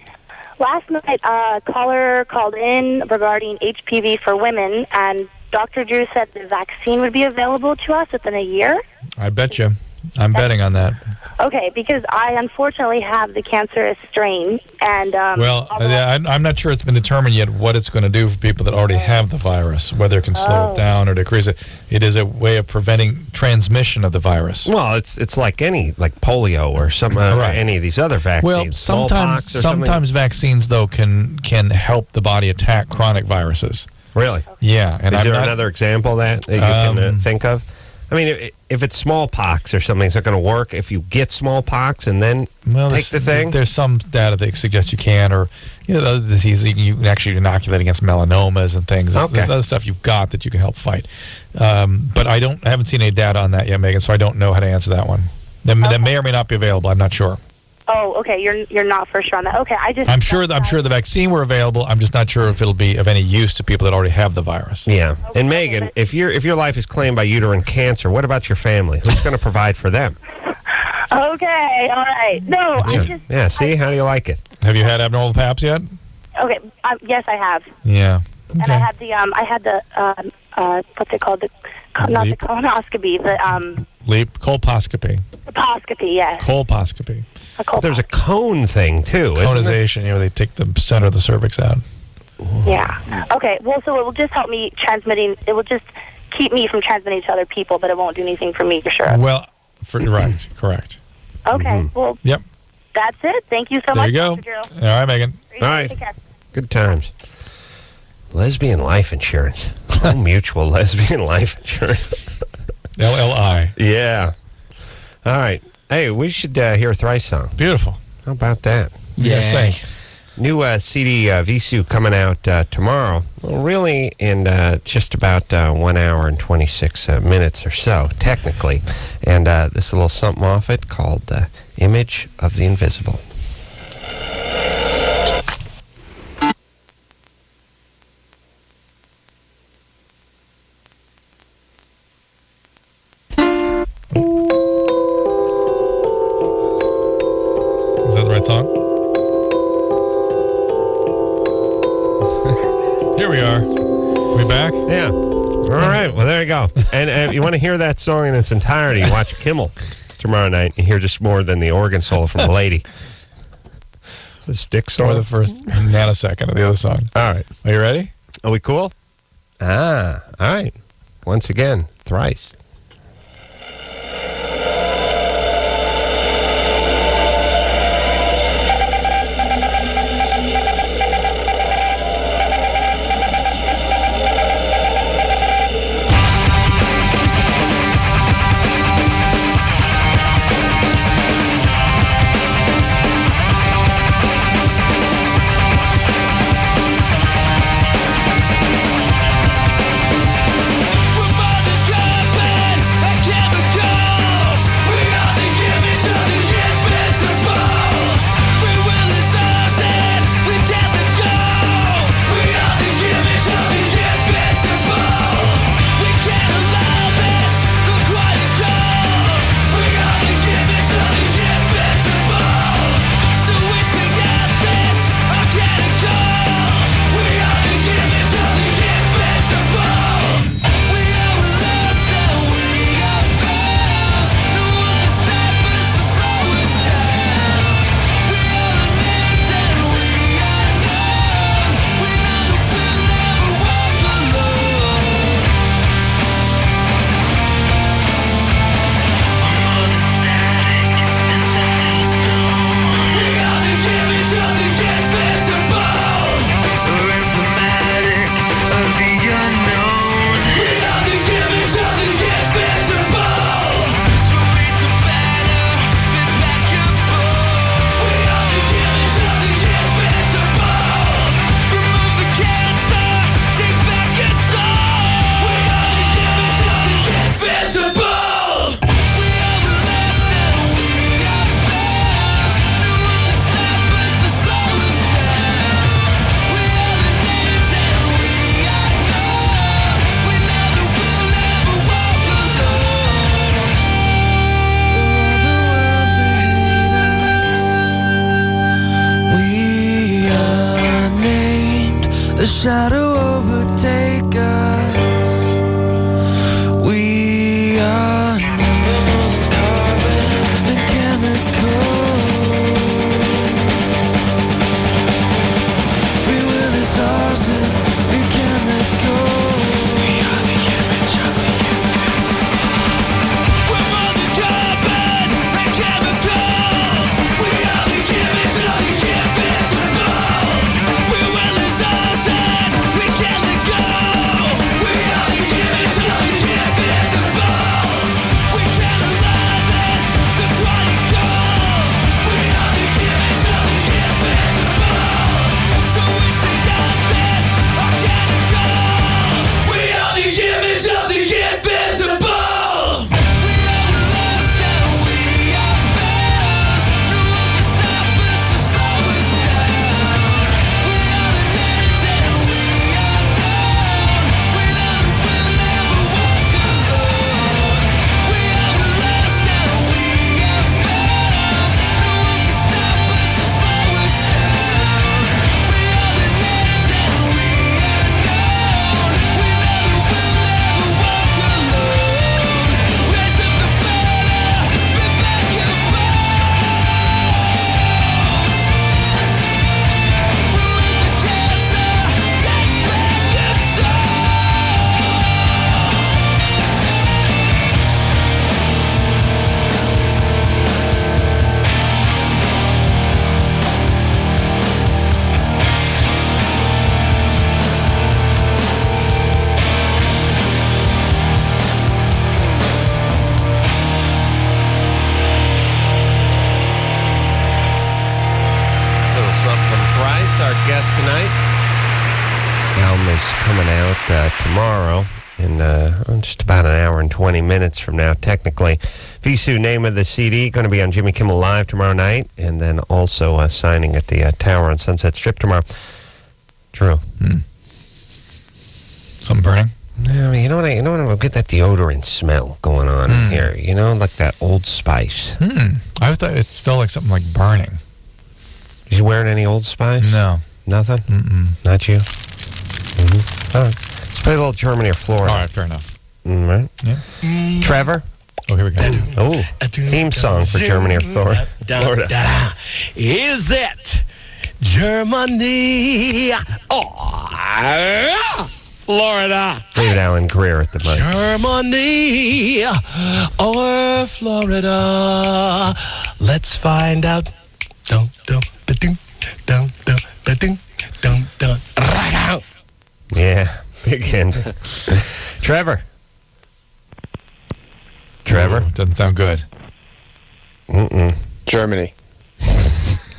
Last night, a caller called in regarding HPV for women, and Dr. Drew said the vaccine would be available to us within a year. I bet you. I'm betting on that. Okay, because I unfortunately have the cancerous strain, and I'm not sure it's been determined yet what it's going to do for people that already have the virus, whether it can slow it down or decrease it. It is a way of preventing transmission of the virus. Well, it's like polio or some any of these other vaccines. Well, sometimes vaccines though can help the body attack chronic viruses. Really? Yeah. And is there another example of that you can think of? I mean, if it's smallpox or something, is it going to work if you get smallpox and then take the thing? There's some data that suggests you can, or other diseases you can actually inoculate against melanomas and things. There's other stuff you've got that you can help fight. But I haven't seen any data on that yet, Megan, so I don't know how to answer that one. That may or may not be available. I'm not sure. Oh, okay. You're not for sure on that. Okay, I'm sure the vaccine were available. I'm just not sure if it'll be of any use to people that already have the virus. Yeah. Okay. And Megan, if your life is claimed by uterine cancer, what about your family? Who's going to provide for them? Okay. All right. No, see, how do you like it? Have you had abnormal paps yet? Okay. Yes, I have. Yeah. Okay. And I had what's it called? Not the colonoscopy, the colposcopy. Colposcopy, yes. Colposcopy. There's a cone thing too. Conization, where they take the center of the cervix out. Yeah. Okay. Well, so it will just help me transmitting. It will just keep me from transmitting to other people, but it won't do anything for me. You're sure? Well, right, correct. Okay. Well. Yep. That's it. Thank you so much. There you go. Dr. Drew. All right, Megan. All right. Take care. Good times. Lesbian life insurance. Home Mutual lesbian life insurance. LLI. Yeah. All right. Hey, we should hear a Thrice song. Beautiful. How about that? Yes, thank you. New CD Visu coming out tomorrow. Well, really in just about 1 hour and 26 minutes or so, technically. And this is a little something off it called Image of the Invisible. Is that the right song? Here we are. We back? Yeah. All right. Well, there you go. And if you want to hear that song in its entirety, watch Kimmel tomorrow night. You hear just more than the organ solo from a lady. It's a stick song. Or the first nanosecond of the other song. All right. Are you ready? Are we cool? All right. Once again, Thrice. We're born to jump in. guest tonight. The album is coming out tomorrow in just about an hour and 20 minutes from now, technically. Visu, name of the CD, going to be on Jimmy Kimmel Live tomorrow night, and then also signing at the Tower on Sunset Strip tomorrow. Drew. Something burning? No, you know what? I get that deodorant smell going on in here. You know, like that Old Spice. I thought it smelled like something like burning. Did you wearing any Old Spice? No. Nothing? Not you? All right. Let's play a little Germany or Florida. All right, fair enough. All right. Yeah. Trevor? Oh, here we go. Oh, theme song for Germany or Florida. Is it Germany or Florida? David Allen Greer at the mic. Germany or Florida? Let's find out. Dun, dun, dun, dun, dun, dun, dun, dun, dun. Yeah, big ending. Trevor. Ooh, doesn't sound good. Germany.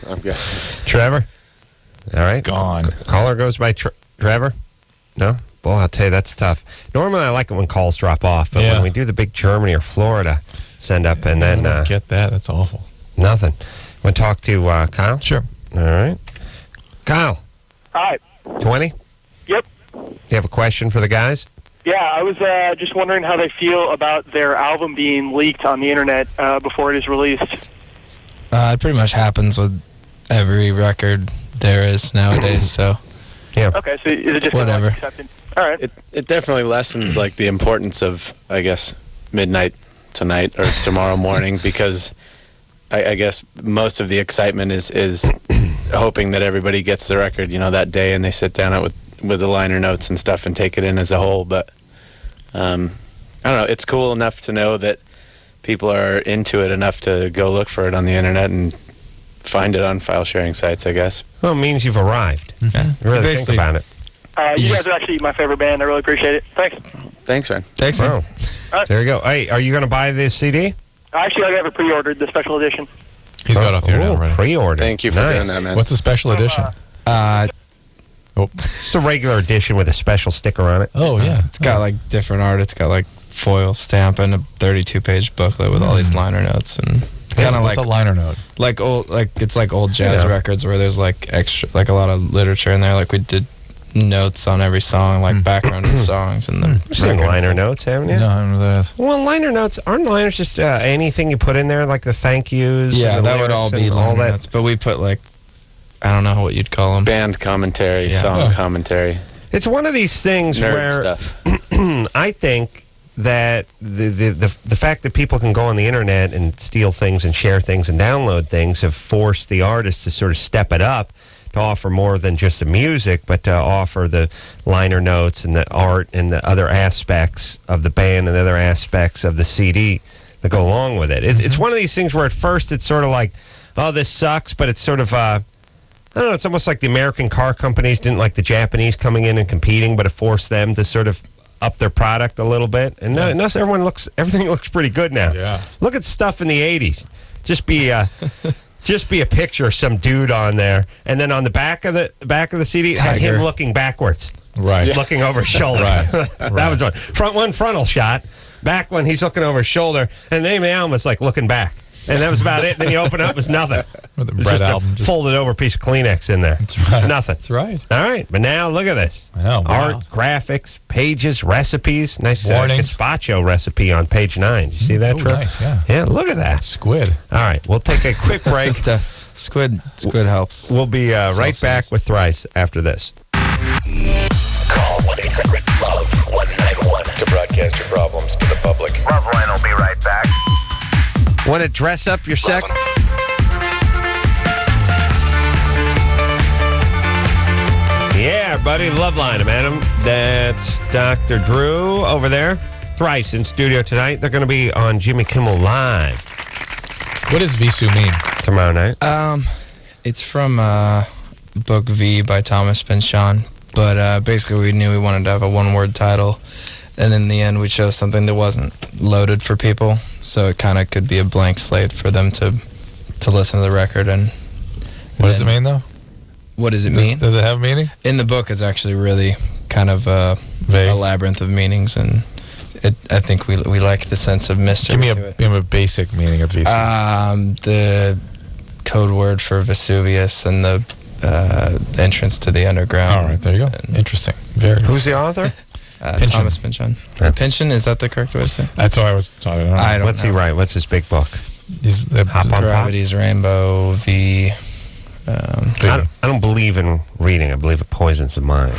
I'm guessing. Trevor? All right. Gone. Caller goes by Trevor? No? Boy, I'll tell you, that's tough. Normally, I like it when calls drop off, but when we do the big Germany or Florida send up and then... get that. That's awful. Nothing. Want to talk to Kyle? Sure. All right. Kyle. Hi. 20? Yep. You have a question for the guys? Yeah, I was just wondering how they feel about their album being leaked on the internet before it is released. It pretty much happens with every record there is nowadays, so... Yeah. Okay, so is it just whatever? Accepted? All right. It definitely lessens like the importance of, I guess, midnight tonight or tomorrow morning, because I guess most of the excitement is hoping that everybody gets the record, that day, and they sit down with the liner notes and stuff and take it in as a whole. But I don't know. It's cool enough to know that people are into it enough to go look for it on the internet and find it on file sharing sites, I guess. Well, it means you've arrived. Yeah. Really think about it. You guys are actually my favorite band. I really appreciate it. Thanks. Thanks, man. Thanks, man. There you go. Hey, are you going to buy this CD? Actually, I have it pre-ordered, the special edition. He's got off the air now already. Pre-order. Thank you for doing that, man. What's the special edition? It's a regular edition with a special sticker on it. Oh, yeah. It's got like different art. It's got like foil stamp and a 32-page booklet with all these liner notes and kind of What's like a liner note? like old it's like old jazz records where there's like extra like a lot of literature in there. Like we did notes on every song, like background of the songs and then You've seen liner notes, haven't you? No, I don't know what that is. Well, liner notes aren't liners just anything you put in there, like the thank yous. Yeah, and the that would all lyrics be and liner that. notes. But we put like I don't know what you'd call them. Band commentary, Yeah. song commentary. It's one of these things Nerd where stuff. I think that the fact that people can go on the internet and steal things and share things and download things have forced the artists to sort of step it up to offer more than just the music, but to offer the liner notes and the art and the other aspects of the band and other aspects of the CD that go along with it. It's one of these things where at first it's sort of like, oh, this sucks, but it's sort of, I don't know, it's almost like the American car companies didn't like the Japanese coming in and competing, but it forced them to sort of up their product a little bit. And now everything looks pretty good now. Yeah. Look at stuff in the 80s. Just be a picture of some dude on there, and then on the back of the CD it had him looking backwards. Right. Looking over his shoulder. Right. That was one frontal shot. Back when he's looking over his shoulder, and the name of the album was like looking back. And that was about it. Then you open up, it was nothing. With the It was Brett just album. a folded over piece of Kleenex in there. That's right. Nothing. That's right. All right, but now look at this. I know. Art, Wow. graphics, pages, recipes. Nice Warnings. gazpacho recipe on page 9. You see that, Oh, Trip? nice, yeah. Yeah, look at that. Squid. All right, we'll take a quick break. Squid helps. We'll be right back with Thrice after this. Call 1-800-LOVE-191 to broadcast your problems to the public. LoveLine will be right back. Want to dress up your sex? Yeah, buddy, LoveLine, I'm Adam. That's Dr. Drew over there. Thrice in studio tonight. They're going to be on Jimmy Kimmel Live. What does Visu mean? Tomorrow night. It's from Book V by Thomas Pynchon. But basically we knew we wanted to have a one-word title. And in the end, we chose something that wasn't loaded for people. So it kind of could be a blank slate for them to listen to the record. And what does it mean, though? what does it mean? Does it have meaning? In the book, it's actually really kind of a labyrinth of meanings, and I think we like the sense of mystery. Give me a basic meaning of Vesuvius. The code word for Vesuvius and the entrance to the underground. All right, there you go. Interesting. Very. Who's the author? Thomas Pynchon. Pynchon, is that the correct way to say? That's what I was. I don't What's he write? What's his big book? Hop on Gravity's Rainbow. I don't believe in reading. I believe it poisons the mind.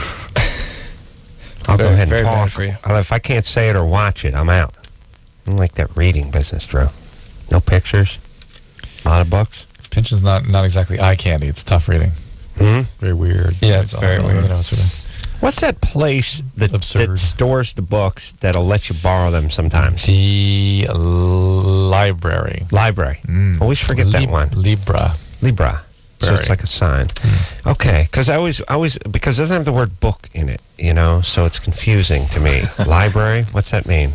I'll go ahead and talk. For you. If I can't say it or watch it, I'm out. I don't like that reading business, Drew. No pictures. A lot of books. Pynchon's not exactly eye candy. It's tough reading. Very weird. Yeah, it's very weird. What's that place that stores the books that'll let you borrow them sometimes? The library. Always forget that one. Libra. So it's like a sign. Okay, because because it doesn't have the word book in it, so it's confusing to me. Library, what's that mean?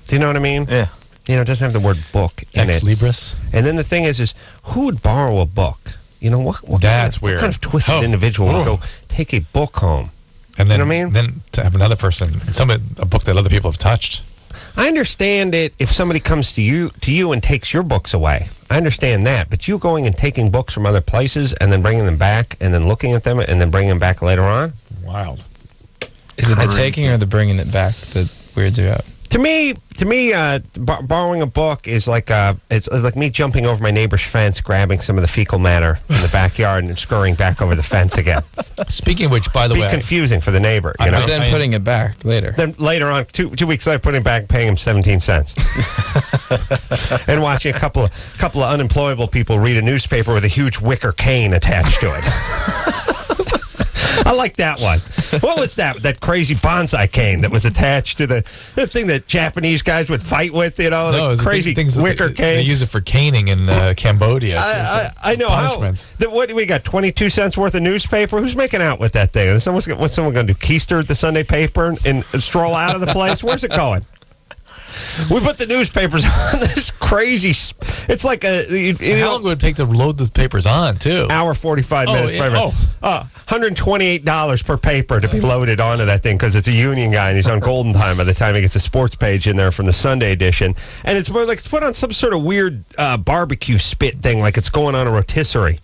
Do you know what I mean? Yeah. It doesn't have the word book in Ex it. Libris. And then the thing is who would borrow a book? What That's weird. What kind of twisted individual would go take a book home? And then, you know what I mean? Then to have another person, a book that other people have touched. I understand it if somebody comes to you and takes your books away. I understand that, but you going and taking books from other places and then bringing them back and then looking at them and then bringing them back later on? Wild. Is it the taking or the bringing it back that weirds you out? To me, borrowing a book is like it's like me jumping over my neighbor's fence, grabbing some of the fecal matter in the backyard, and scurrying back over the fence again. Speaking of which, by the way, confusing for the neighbor. But then putting it back later. Then later on, 2 weeks later, putting it back, paying him 17 cents, and watching a couple of unemployable people read a newspaper with a huge wicker cane attached to it. I like that one. What was that? That crazy bonsai cane that was attached to the thing that Japanese guys would fight with, the crazy wicker cane. They use it for caning in Cambodia. I know. What do we got? 22 cents worth of newspaper? Who's making out with that thing? What's someone going to do? Keister the Sunday paper and stroll out of the place? Where's it going? We put the newspapers on this crazy. It's like how long would it take to load the papers on, too? Hour 45 minutes. Yeah. $128 per paper to be loaded onto that thing because it's a union guy and he's on golden time by the time he gets a sports page in there from the Sunday edition. And it's more like it's put on some sort of weird barbecue spit thing, like it's going on a rotisserie.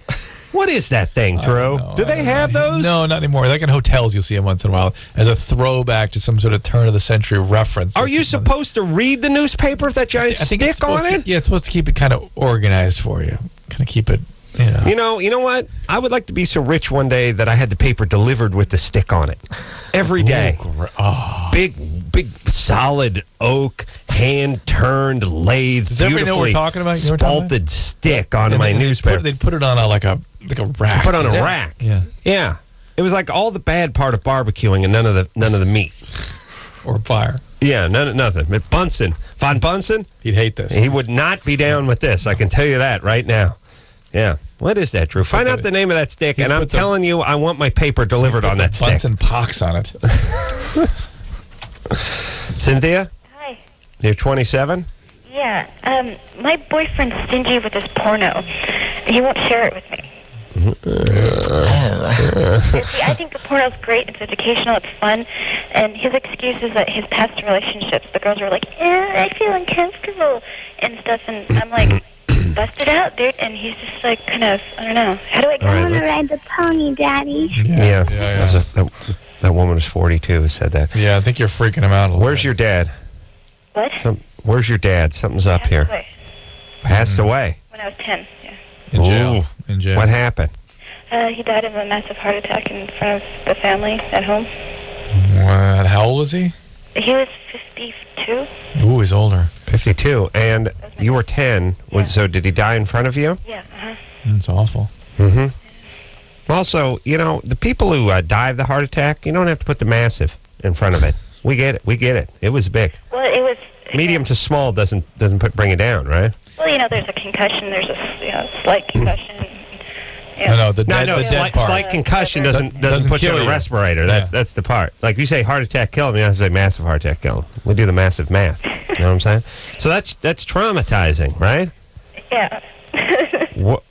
What is that thing, Drew? Do they have those? No, not anymore. Like in hotels, you'll see them once in a while as a throwback to some sort of turn-of-the-century reference. Are you supposed to read the newspaper with that giant stick on it? Yeah, it's supposed to keep it kind of organized for you. Kind of keep it, You know what? I would like to be so rich one day that I had the paper delivered with the stick on it. Every day. Big, solid oak, hand-turned, lathe, does everybody know what we're talking about? Spalted stick on my newspaper. They'd put it on like a rack. Put on a rack. Yeah. It was like all the bad part of barbecuing and none of the meat or fire. Yeah, nothing. Von Bunsen, he'd hate this. He would not be down with this. I can tell you that right now. Yeah. What is that, Drew? Find out the name of that stick, and I'm telling you, I want my paper delivered on that stick. Bunsen pox on it. Cynthia? Hi. You're 27? Yeah. My boyfriend's stingy with his porno. He won't share it with me. See, I think the porno's great. It's educational. It's fun. And his excuse is that his past relationships, the girls were like, I feel uncomfortable and stuff. And I'm like, bust it out, dude. And he's just like, kind of, I don't know. How do I go? I want to ride the pony, Daddy. Yeah. That woman was 42 who said that. Yeah, I think you're freaking him out a little Where's your dad? What? Where's your dad? Something's up here. Passed away? When I was 10, yeah. In jail. What happened? He died of a massive heart attack in front of the family at home. How old was he? He was 52. Ooh, he's older. 52. And you were 10. Yeah. So did he die in front of you? Yeah, That's awful. Mm-hmm. Also, the people who die of the heart attack, you don't have to put the massive in front of it. We get it. It was big. Well, it was... Medium to small doesn't bring it down, right? Well, there's a concussion. There's a slight concussion. Slight concussion doesn't put you on a respirator. That's the part. Like you say, heart attack kill him. You don't have to say massive heart attack kill him. We do the massive math. You know what I'm saying? So that's traumatizing, right? Yeah.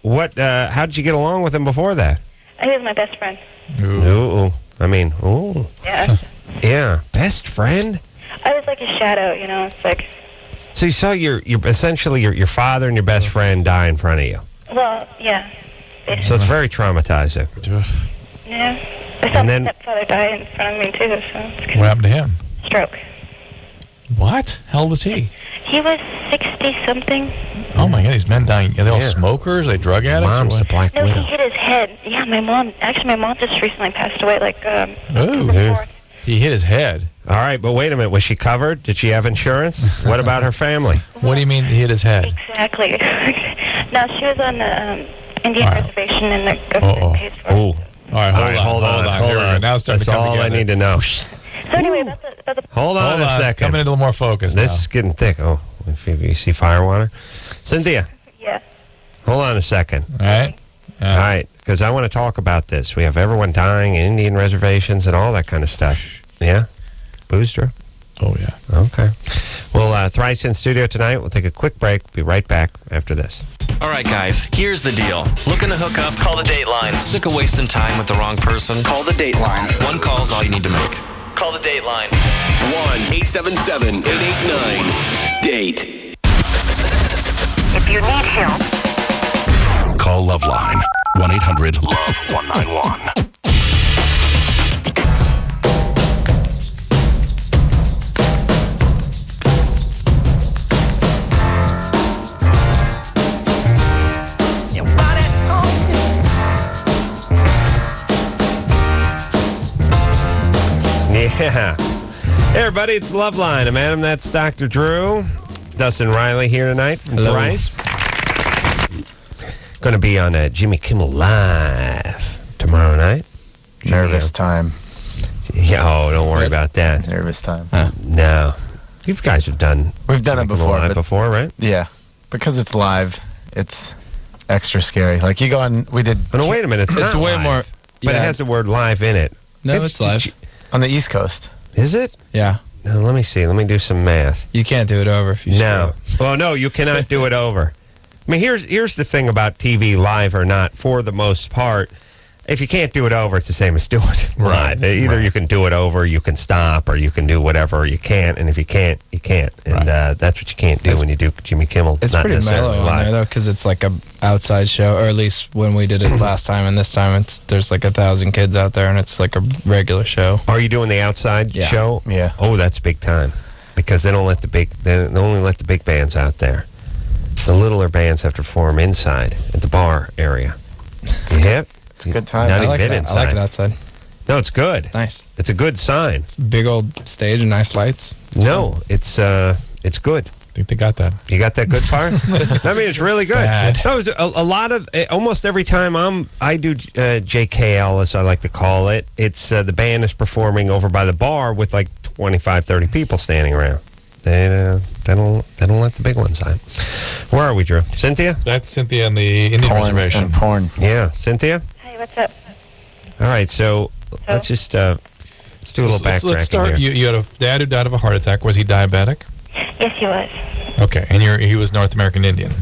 What? How did you get along with him before that? He was my best friend. Ooh. I mean, ooh. Yeah. Yeah, best friend? I was like a shadow, you know. It's like, So you saw essentially your father and your best friend die in front of you. well, yeah. So it's very traumatizing. Yeah. I saw my stepfather die in front of me, too, so it's What happened to him? stroke. What? How old was he? He was 60-something. Oh, my God, these men dying. Are they all smokers? Are they drug addicts? Mom's the Black No, Widow. he hit his head. Yeah, my mom just recently passed away, like, Ooh. He hit his head. All right, but wait a minute. Was she covered? Did she have insurance? What about her family? What do you mean he hit his head? Exactly. No, she was on the Indian reservation, and the government pays for it. Ooh. All right, hold on. Here we go. Now it's starting That's to come all together. I need to know. So anyway, about the Hold on a It's second. coming into a little more focus This now. is getting thick. Oh, if you see firewater. Cynthia, Yeah. hold on a second. All right. All right, because I want to talk about this. We have everyone dying in Indian reservations and all that kind of stuff. Yeah? Booze, Drew? Oh, yeah. Okay. Well, Thrice in studio tonight. We'll take a quick break. Be right back after this. All right, guys, here's the deal. Looking to hook up? Call the Dateline. Sick of wasting time with the wrong person? Call the Dateline. One call's all you need to make. Call the Dateline. 1-877-889-DATE. If you need help, Call LoveLine. 1-800-LOVE-191. Yeah. Hey, everybody, it's LoveLine. I'm Adam. That's Dr. Drew. Dustin Riley here tonight from Hello. Thrice. Going to be on Jimmy Kimmel Live tomorrow night. Nervous time. Yeah, oh, don't worry about that. Nervous time. No. You guys have done... We've done it Jimmy Kimmel before. Live but- before, right? Yeah. Because it's live, it's extra scary. Like, you go on, we did... Oh, no, wait a minute. It's not way live, more. But it has the word live in it. No, it's live. On the East Coast. Is it? Yeah. Now, let me see. Let me do some math. You can't do it over if you No. Well, no, you cannot do it over. I mean, here's the thing about TV, live or not, for the most part. If you can't do it over, it's the same as doing it live. Either you can do it over, you can stop, or you can do whatever, or you can't. And if you can't, you can't. And that's what you can't do when you do Jimmy Kimmel. It's not pretty necessarily mellow on live. there, though, because it's like a outside show, or at least when we did it last time, and this time there's like 1,000 kids out there, and it's like a regular show. Are you doing the outside show? Yeah. Oh, that's big time, because they don't let they only let the big bands out there. The littler bands have to perform inside at the bar area. Yep. It's a good time. Not I like even it. inside. I like it outside. No, it's good. Nice. It's a good sign. It's a big old stage and nice lights. No, it's good. I think they got that. You got that good part? I mean, it's really good. Bad. No, it was a lot of almost every time I do JKL, as I like to call it. It's the band is performing over by the bar with like 25, 30 people standing around. They don't let the big ones on. Where are we, Drew? Cynthia? That's Cynthia in the Indian reservation. And porn. Yeah, Cynthia. Hey, what's up? All right, so let's just let's do a little backtracking Let's start. here. You had a dad who died of a heart attack. Was he diabetic? Yes, he was. Okay, and he was North American Indian.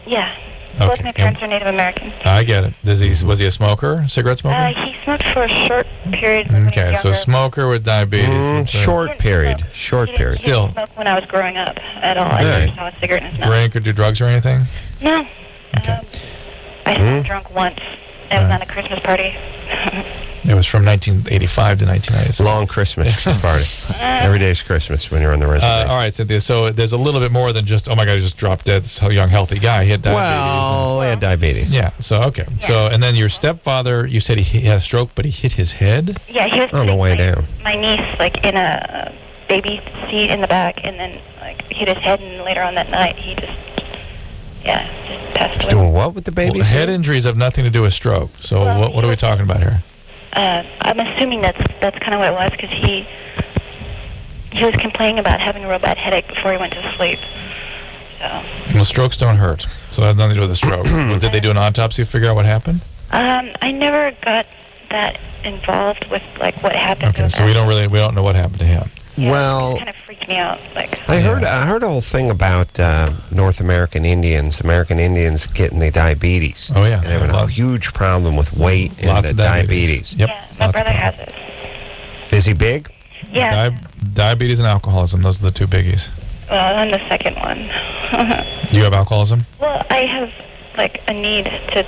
Yeah. Both Okay. my parents are Native American. I get it. Was he a smoker? Cigarette smoker? He smoked for a short period when he Okay, was so younger. smoker with diabetes. It's a- Short period. Short period. He didn't smoke when I was growing up at all. I Right. never saw a cigarette in his mouth. Drink or do drugs or anything? No. Okay. I smoked drunk once. It was on a Christmas party. It was from 1985 to 1996. Long Christmas party. Every day's Christmas when you're on the reservation. All right, Cynthia. So there's a little bit more than just, oh my God, he just dropped dead. This young, healthy guy. He had diabetes. Well, he had diabetes. Yeah. So okay. So and then your stepfather, you said he had a stroke, but he hit his head. Yeah, he was On the way down. my niece like in a baby seat in the back, and then like hit his head, and later on that night he just passed away. Doing what with the baby? Well, head injuries have nothing to do with stroke. So Well, what are we talking about here? I'm assuming that's kind of what it was, because he was complaining about having a real bad headache before he went to sleep. So Well, strokes don't hurt, so it has nothing to do with the stroke. Well, did they do an autopsy to figure out what happened? I never got that involved with like what happened. Okay, so we don't know what happened to him. Well, kind of freaked freak me out. Like I heard a whole thing about North American Indians getting the diabetes. Oh, yeah. And having a huge problem with weight and the diabetes. Yep. yeah, my brother has it. Is he big? Yeah. Diabetes and alcoholism, those are the two biggies. Well, I'm the second one. You have alcoholism? Well, I have like a need to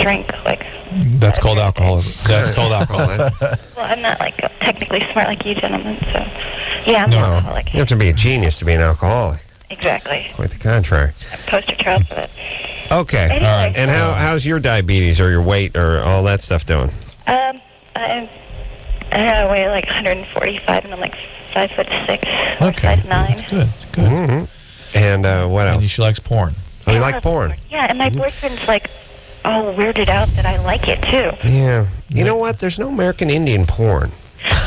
drink. Like That's called alcoholism. That's called alcoholism. well, I'm not like technically smart like you gentlemen, so yeah, I'm an No, alcoholic. you have to be a genius to be an alcoholic. Exactly. Quite the contrary. I'm poster child for that. Okay. Anyway, All right. And how's your diabetes or your weight or all that stuff doing? I weigh like 145, and I'm like 5'6", or 5'9". That's good. Mm-hmm. And what else? And she likes porn. Oh, you like porn? Yeah, and my boyfriend's like all weirded out that I like it too. Yeah. You know what? There's no American Indian porn.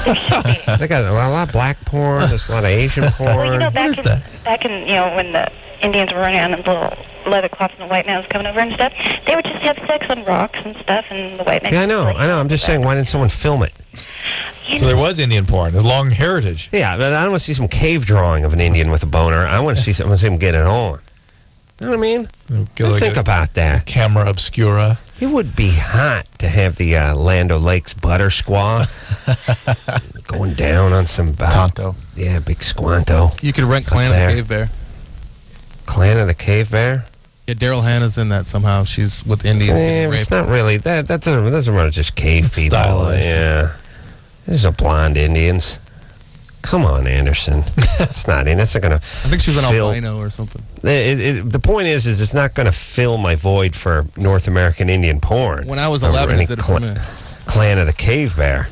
They got a lot of black porn. There's a lot of Asian porn. Well, you know, back in when the Indians were running around in little leather cloths and the white man was coming over and stuff, they would just have sex on rocks and stuff, and the white man. Yeah, I know. I'm just saying, why didn't someone film it? So there was Indian porn. There's long heritage. Yeah, but I don't want to see some cave drawing of an Indian with a boner. I want to see him get it on. You know what I mean? Think about that. Camera obscura. It would be hot to have the Land O'Lakes butter squaw going down on some... Tonto. Yeah, big squanto. You could rent Clan of the Cave Bear. Clan of the Cave Bear? Yeah, Daryl Hannah's in that somehow. She's with Indians. Yeah, it's not really... Those are just cave people. Stylized. Yeah. There's no blonde Indians. Come on, Anderson. That's not in. That's not going to... I think she was an albino or something. The point is it's not going to fill my void for North American Indian porn. When I was 11, it did it for me. Clan of the Cave Bear.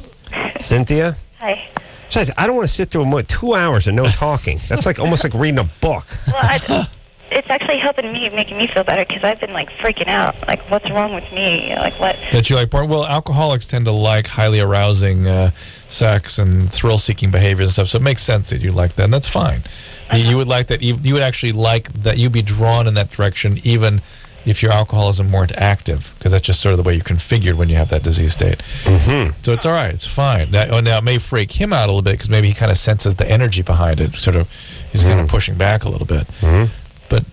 Cynthia? Hi. Besides, I don't want to sit through 2 hours of no talking. That's like almost like reading a book. Well, it's actually helping me, making me feel better, because I've been like freaking out. Like, what's wrong with me? Like, what? That you like porn? Well, alcoholics tend to like highly arousing sex and thrill-seeking behaviors and stuff, so it makes sense that you like that, and that's fine. You would like that. You would actually like that. You'd be drawn in that direction, even if your alcoholism weren't active, because that's just sort of the way you're configured when you have that disease state. Mm-hmm. So it's all right. It's fine. Now it may freak him out a little bit because maybe he kind of senses the energy behind it. Sort of, he's kind of pushing back a little bit. Mm-hmm. But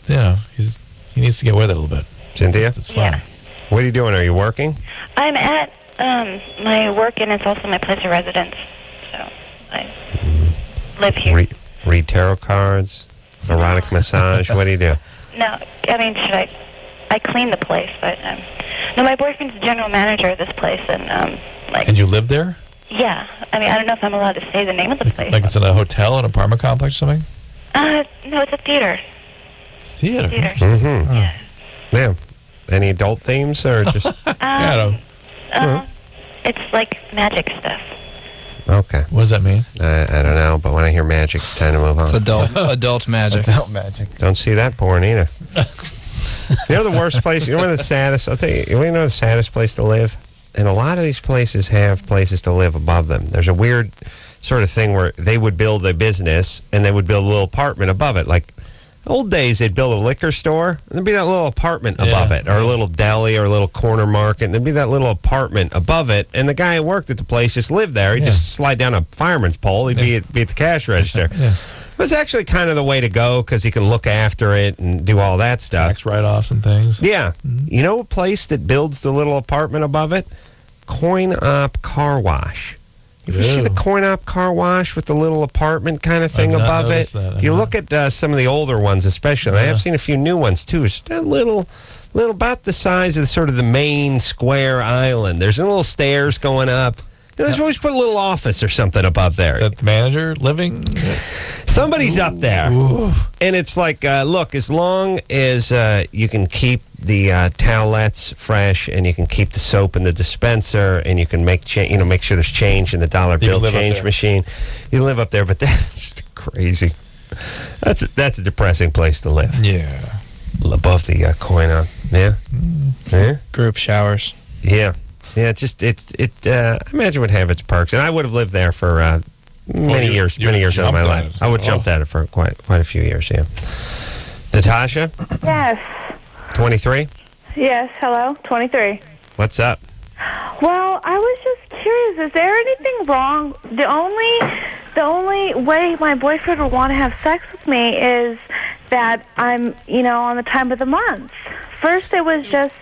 he needs to get with it a little bit. Cynthia, it's fine. Yeah. What are you doing? Are you working? I'm at my work, and it's also my place of residence. So I live here. Read tarot cards, erotic massage. What do you do? No, I mean, I clean the place, but no, my boyfriend's the general manager of this place, and And you live there? Yeah, I mean, I don't know if I'm allowed to say the name of the place. Like it's in a hotel, an apartment complex, or something? No, it's a theater. Theater. Mm-hmm. Yeah. Any adult themes or just? It's like magic stuff. Okay. What does that mean? I don't know, but when I hear magic, it's time to move on. It's adult magic. Adult magic. Don't see that porn either. You know the worst place? You know one of the saddest? I'll tell you. You want to know the saddest place to live? And a lot of these places have places to live above them. There's a weird sort of thing where they would build a business and they would build a little apartment above it. Like old days, they'd build a liquor store and there'd be that little apartment above it, or a little deli or a little corner market. And there'd be that little apartment above it. And the guy who worked at the place just lived there. He'd just slide down a fireman's pole. He'd be at the cash register. It was actually kind of the way to go because he can look after it and do all that stuff. Tax write-offs and things. Yeah. You know a place that builds the little apartment above it? Coin-Op Car Wash. You ever see the Coin-Op Car Wash with the little apartment kind of thing above it? If you look at some of the older ones especially, I have seen a few new ones too. It's that little about the size of sort of the main square island. There's little stairs going up. There's always put a little office or something above there. Is that the manager living? Somebody's up there. Ooh. And it's like, look, as long as you can keep the towelettes fresh and you can keep the soap in the dispenser and you can make sure there's change in the dollar bill change machine, you live up there. But that's just crazy. That's a depressing place to live. Yeah. Above the Coin-Op. Yeah. Yeah. Group showers. Yeah. Yeah, I imagine it would have its perks, and I would have lived there for many years of my life. I would have jumped at it for quite a few years. Yeah. Natasha. Yes. 23. Yes. Hello. 23. What's up? Well, I was just curious. Is there anything wrong? The only The only way my boyfriend would want to have sex with me is that I'm, on the time of the month. First, it was just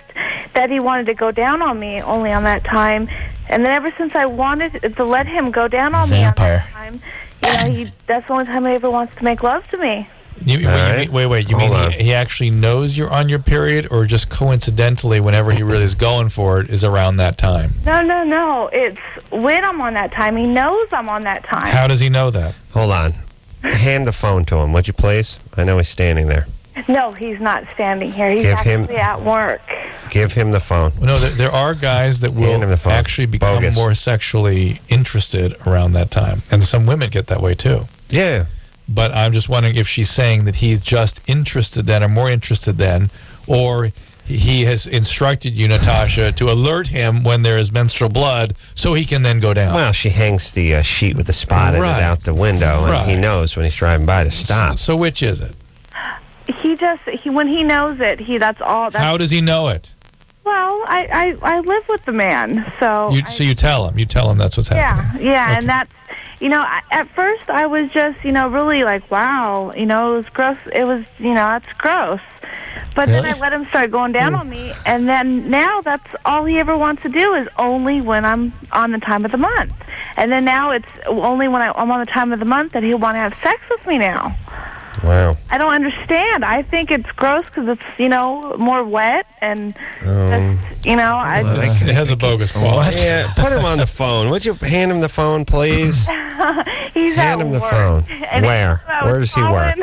that he wanted to go down on me only on that time. And then ever since I wanted to let him go down on me on that time, that's the only time he ever wants to make love to me. Wait. You mean he actually knows you're on your period, or just coincidentally, whenever he really is going for it, is around that time? No. It's when I'm on that time. He knows I'm on that time. How does he know that? Hold on. Hand the phone to him, would you please? I know he's standing there. No, he's not standing here. He's actually at work. Give him the phone. No, there are guys that will actually become more sexually interested around that time. And some women get that way, too. Yeah. But I'm just wondering if she's saying that he's just interested then, or more interested then, or he has instructed you, Natasha, to alert him when there is menstrual blood so he can then go down. Well, she hangs the sheet with the spot in it out the window, and he knows when he's driving by to stop. So which is it? He when he knows it, that's all. How does he know it? Well, I live with the man, so... So you tell him. You tell him that's what's happening. Yeah, okay. And that's... at first I was just, really like, wow, it was gross. It was, that's gross. But then I let him start going down on me, and then now that's all he ever wants to do is only when I'm on the time of the month. And then now it's only when I'm on the time of the month that he'll want to have sex with me now. Wow. I don't understand. I think it's gross because it's, more wet and, it has a bogus quality. Yeah, put him on the phone. Would you hand him the phone, please? He's hand him the phone. Where? Where does he work?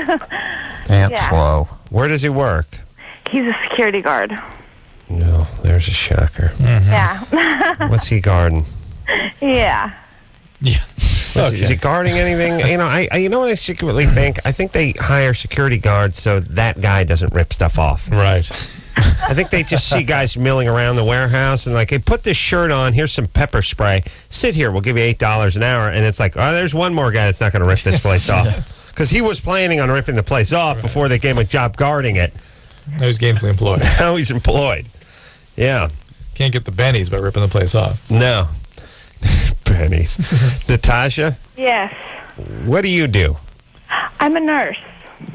Slow. Where does he work? He's a security guard. No, there's a shocker. Mm-hmm. Yeah. What's he guarding? Yeah. Yeah. Is he guarding anything? You know what I secretly think? I think they hire security guards so that guy doesn't rip stuff off. Right. I think they just see guys milling around the warehouse and like, hey, put this shirt on. Here's some pepper spray. Sit here. We'll give you $8 an hour. And it's like, oh, there's one more guy that's not going to rip this place off. Because he was planning on ripping the place off before they gave him a job guarding it. Now he's gainfully employed. Now he's employed. Yeah. Can't get the bennies by ripping the place off. No. Pennies. Natasha? Yes. What do you do? I'm a nurse.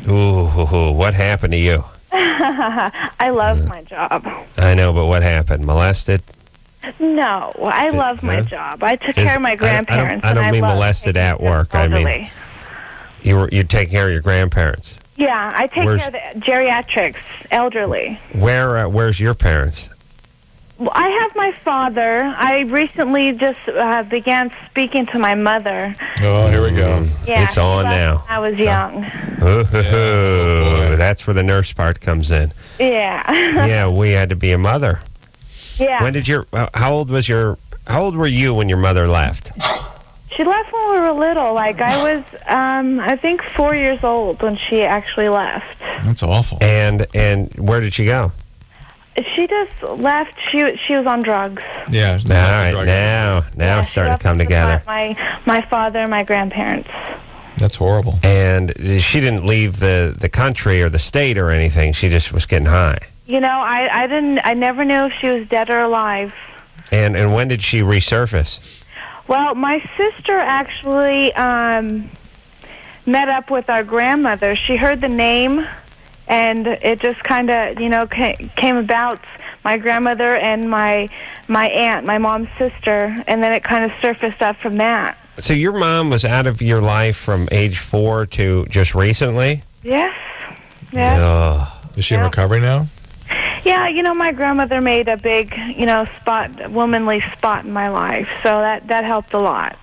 Ooh, what happened to you? I love my job. I know, but what happened? Molested? No, I love my job. I took care of my grandparents. I don't mean molested at work. I mean, you take care of your grandparents. Yeah, I take care of the geriatrics, elderly. Where's your parents? Well, I have my father. I recently just began speaking to my mother. Oh, here we go. Yeah, it's on now. I was young. Ooh, that's where the nurse part comes in. Yeah. Yeah, we had to be a mother. Yeah. When did how old were you when your mother left? She left when we were little. Like, I was, I think 4 years old when she actually left. That's awful. And where did she go? She just left. She was on drugs. Yeah. All right. Now it's starting to come together. My father and my grandparents. That's horrible. And she didn't leave the country or the state or anything. She just was getting high. I never knew if she was dead or alive. And when did she resurface? Well, my sister actually met up with our grandmother. She heard the name, and it just kind of, came about my grandmother and my aunt, my mom's sister, and then it kind of surfaced up from that. So your mom was out of your life from age 4 to just recently? Yes. Yes. Is she in recovery now? Yeah, my grandmother made a big, womanly spot in my life, so that helped a lot.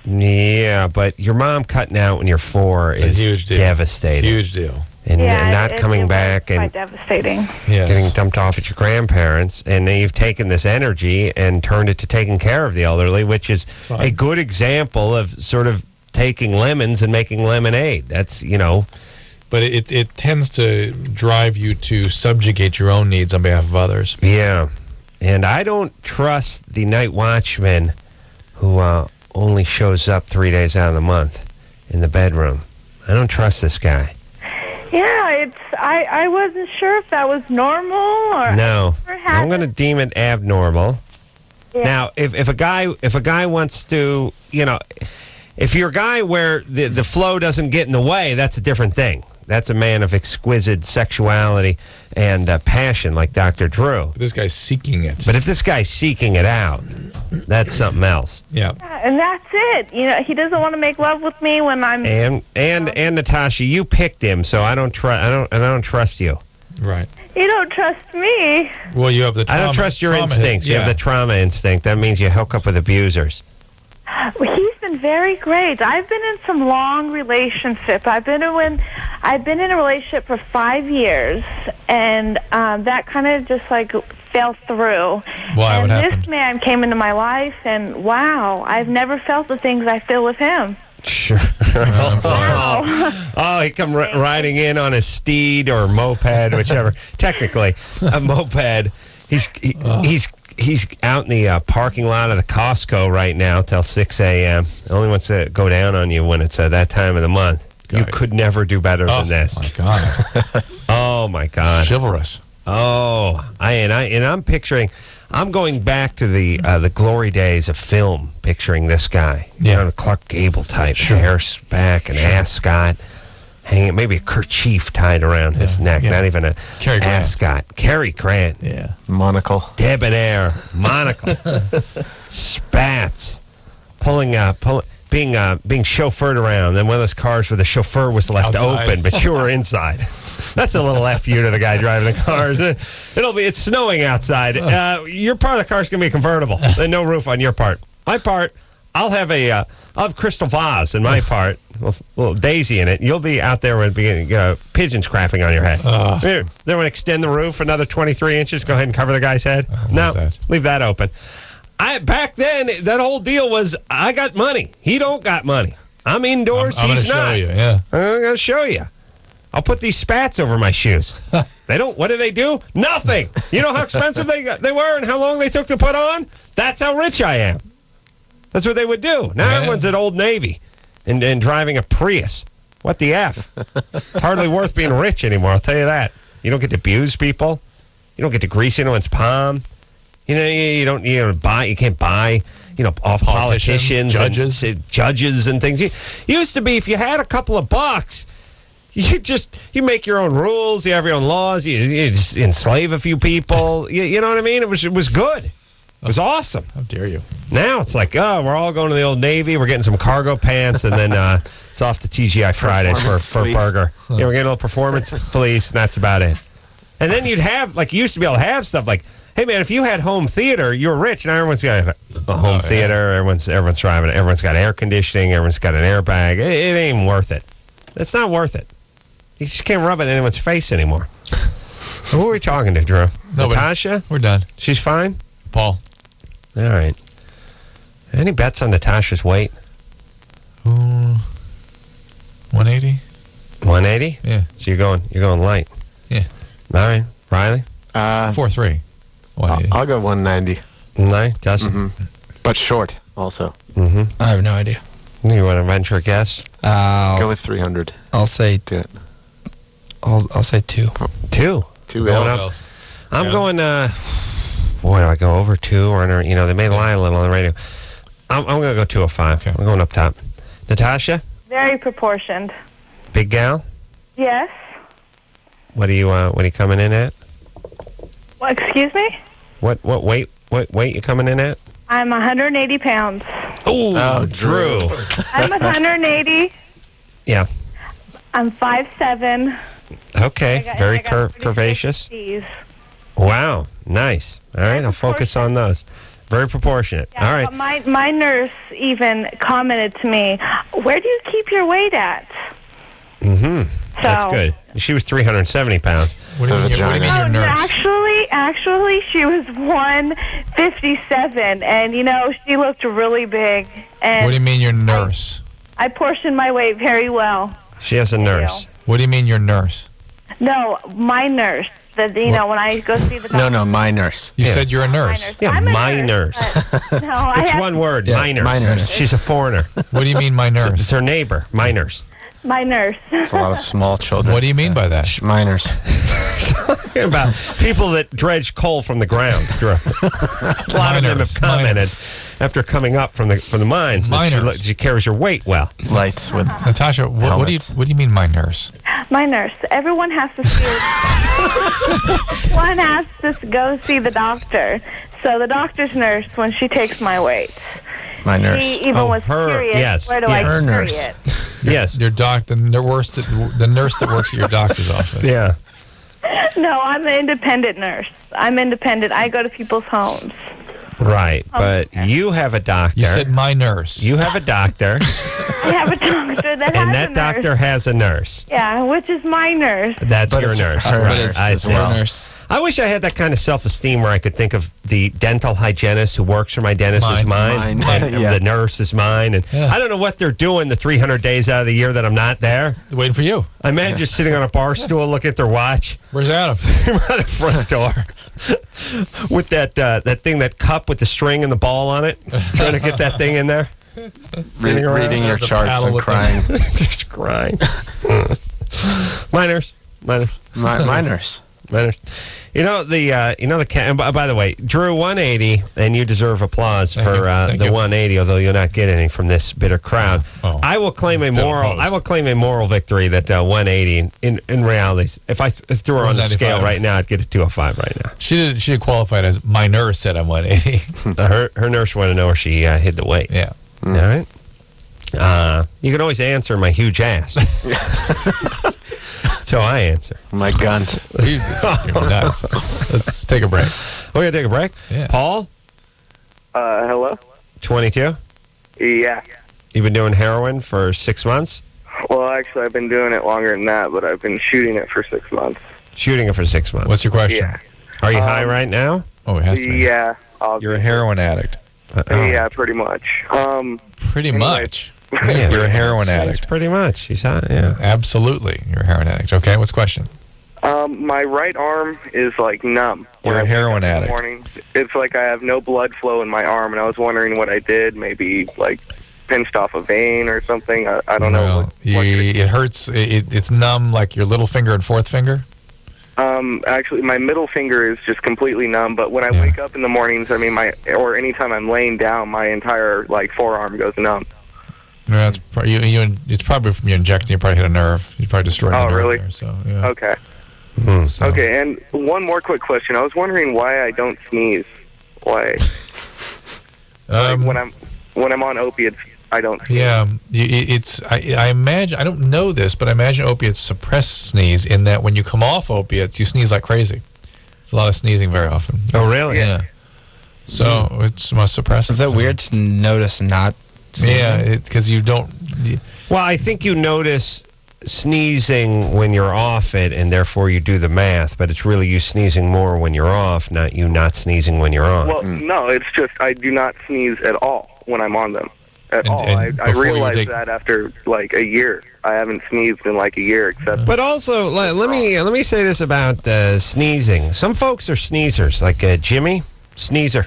Yeah, but your mom cutting out when you're 4 is huge deal. Devastating. Huge deal. And not coming back and quite devastating. Yes. Getting dumped off at your grandparents, and now you've taken this energy and turned it to taking care of the elderly, which is a good example of sort of taking lemons and making lemonade. That's, But it tends to drive you to subjugate your own needs on behalf of others. Yeah. And I don't trust the night watchman who only shows up 3 days out of the month in the bedroom. I don't trust this guy. Yeah, I wasn't sure if that was normal or... No. I'm going to deem it abnormal. Yeah. Now, if a guy wants to, If you're a guy where the flow doesn't get in the way, that's a different thing. That's a man of exquisite sexuality and passion, like Dr. Drew. But this guy's seeking it. But if this guy's seeking it out, that's something else. Yeah. And that's it. He doesn't want to make love with me when I'm. And Natasha, you picked him, so I don't trust you. Right. You don't trust me. Well, you have the trauma. I don't trust your instincts. Yeah. You have the trauma instinct. That means you hook up with abusers. Well, he's been very great. I've been in some long relationships. I've been in a relationship for 5 years, and that kind of just like fell through. Why? And What happened? this man came into my life, and wow, I've never felt the things I feel with him. Sure. Oh, he come riding in on a steed or moped, whichever. Technically, a moped. He's out in the parking lot of the Costco right now till 6 a.m. Only wants to go down on you when it's that time of the month. You could never do better than this. Oh, my God. Oh, my God. Chivalrous. Oh, I'm picturing. I'm going back to the glory days of film, picturing this guy. Yeah. You know, the Clark Gable type, hair back and ascot, hanging, maybe a kerchief tied around his neck, not even a Cary Grant. ascot. Cary Grant. Yeah. Monocle. Debonair. Monocle. Spats. Being chauffeured around. Then one of those cars where the chauffeur was left Outside. open, but you were inside. That's a little F you to the guy driving the cars. It's snowing outside. Your part of the car's going to be convertible. And no roof on your part. My part, I'll have crystal vase in my part, a little daisy in it. You'll be out there with pigeons crapping on your head. Here, they want to extend the roof another 23 inches. Go ahead and cover the guy's head. No, leave that open. Back then, that whole deal was I got money. He don't got money. I'm indoors. I'm he's gonna not. show you, yeah. I'm going to show you. I'll put these spats over my shoes. They don't. What do? Nothing. You know how expensive they were and how long they took to put on? That's how rich I am. That's what they would do. Now everyone's at Old Navy and driving a Prius. What the F? Hardly worth being rich anymore, I'll tell you that. You don't get to abuse people. You don't get to grease anyone's palm. You can't buy, off politicians, judges. and judges and things. Used to be if you had a couple of bucks, you make your own rules, you have your own laws, you just enslave a few people. You know what I mean? It was good. It was awesome. How dare you? Now it's like, we're all going to the Old Navy. We're getting some cargo pants, and then it's off to TGI Fridays for a burger. Yeah, we're getting a little performance police, and that's about it. And then you'd have, like, you used to be able to have stuff like, hey, man, if you had home theater, you were rich. Now everyone's got a home theater. Everyone's driving it. Everyone's got air conditioning. Everyone's got an airbag. It ain't even worth it. It's not worth it. You just can't rub it in anyone's face anymore. Who are we talking to, Drew? Nobody. Natasha? We're done. She's fine? Paul. All right. Any bets on Natasha's weight? 180. 180? Yeah. So you're going light. Yeah. All right. Riley? 4'3". 180. I'll go 190. No, Dustin? Mm-hmm. But short, also. Mm-hmm. I have no idea. You want to venture a guess? Go with 300. I'll say. Do it. I'll say 2. 2. 2 Going L's. up. I'm going. Boy, do I go over 2 or under? They may lie a little on the radio. I'm going to go 205. Okay. I'm going up top. Natasha? Very proportioned. Big gal? Yes. What are you coming in at? Well, excuse me? What weight you coming in at? I'm 180 pounds. Oh, Drew. I'm 180. Yeah. I'm 5'7". Okay. Very curvaceous. Wow. Nice. All right. I'll focus on those. Very proportionate. Yeah, all right. But my nurse even commented to me, where do you keep your weight at? Mm-hmm. That's good. She was 370 pounds. What do you mean your nurse? Actually, she was 157, and she looked really big. And What do you mean your nurse? I portioned my weight very well. She has a nurse. What do you mean your nurse? No, my nurse. When I go see the doctor. No, my nurse. You said you're a nurse. Yeah, my nurse. No, It's one word. Yeah, my nurse. my nurse. She's a foreigner. What do you mean my nurse? It's her neighbor. My nurse. My nurse. It's a lot of small children. What do you mean by that? Minors. Talking about people that dredge coal from the ground. Drew. A lot of them have commented. after coming up from the mines. That she carries her weight well. Lights with Natasha. What do you mean, my nurse? My nurse. Everyone has to see. One has to go see the doctor. So the doctor's nurse, when she takes my weight, my nurse. she even was curious. Where do I carry it? Yes, your the nurse that works at your doctor's office. Yeah. No, I'm an independent nurse. I'm independent. I go to people's homes. Right, but you have a doctor. You said my nurse. You have a doctor. I have a doctor that and has that a doctor nurse. has a nurse. Yeah, which is my nurse. That's your nurse. Right. I see. Nurse. I wish I had that kind of self-esteem where I could think of the dental hygienist who works for my dentist as mine, and the nurse is mine. And I don't know what they're doing the 300 days out of the year that I'm not there. They're waiting for you. I imagine just sitting on a bar stool looking at their watch. Where's Adam? By the front door. With that thing, that cup with the string and the ball on it. Trying to get that thing in there. Reading your charts and crying. Just crying. Miners. Miners. You know the cat. And by the way, Drew 180, and you deserve applause for the 180. Although you'll not get any from this bitter crowd. I will claim a moral victory that 180. In reality, if I threw her on the scale right now, I'd get a 205 right now. She did qualify as my nurse said I'm 180. Her nurse wanted to know where she hid the weight. Yeah. All right. You can always answer my huge ass. So I answer. My gunt. You're nuts. Let's take a break. We're going to take a break? Yeah. Paul? Hello? 22? Yeah. You've been doing heroin for 6 months? Well, actually, I've been doing it longer than that, but I've been shooting it for 6 months. Shooting it for 6 months. What's your question? Yeah. Are you high right now? Oh, it has to be. Yeah. You're a heroin addict. Yeah, pretty much. Pretty much. Yeah, You're a heroin addict. Pretty much. She's hot, yeah. Absolutely. You're a heroin addict. Okay, what's the question? My right arm is like numb. You're a heroin In the addict. morning, it's like I have no blood flow in my arm, and I was wondering what I did. Maybe like pinched off a vein or something. I don't know. It hurts. It's numb like your little finger and fourth finger? Actually, my middle finger is just completely numb. But when I wake up in the mornings, I mean, or anytime I'm laying down, my entire forearm goes numb. No, it's probably from you injecting. You probably hit a nerve. You probably destroyed the nerve. Oh, really? There, so, yeah. Okay. So. Okay, and one more quick question. I was wondering why I don't sneeze. Why? When I'm on opiates, I don't sneeze. Yeah, I imagine, I don't know this, but I imagine opiates suppress sneeze in that when you come off opiates, you sneeze like crazy. It's a lot of sneezing very often. Oh, really? Yeah. So it must suppress. Is that weird to notice not sneezing? Yeah, because you don't. Well, I think you notice sneezing when you're off it, and therefore you do the math, but it's really you sneezing more when you're off, not you not sneezing when you're on. Well, no, it's just I do not sneeze at all when I'm on them. At all. I realized that after like a year. I haven't sneezed in like a year, except. But also, let me say this about sneezing. Some folks are sneezers, like Jimmy, sneezer.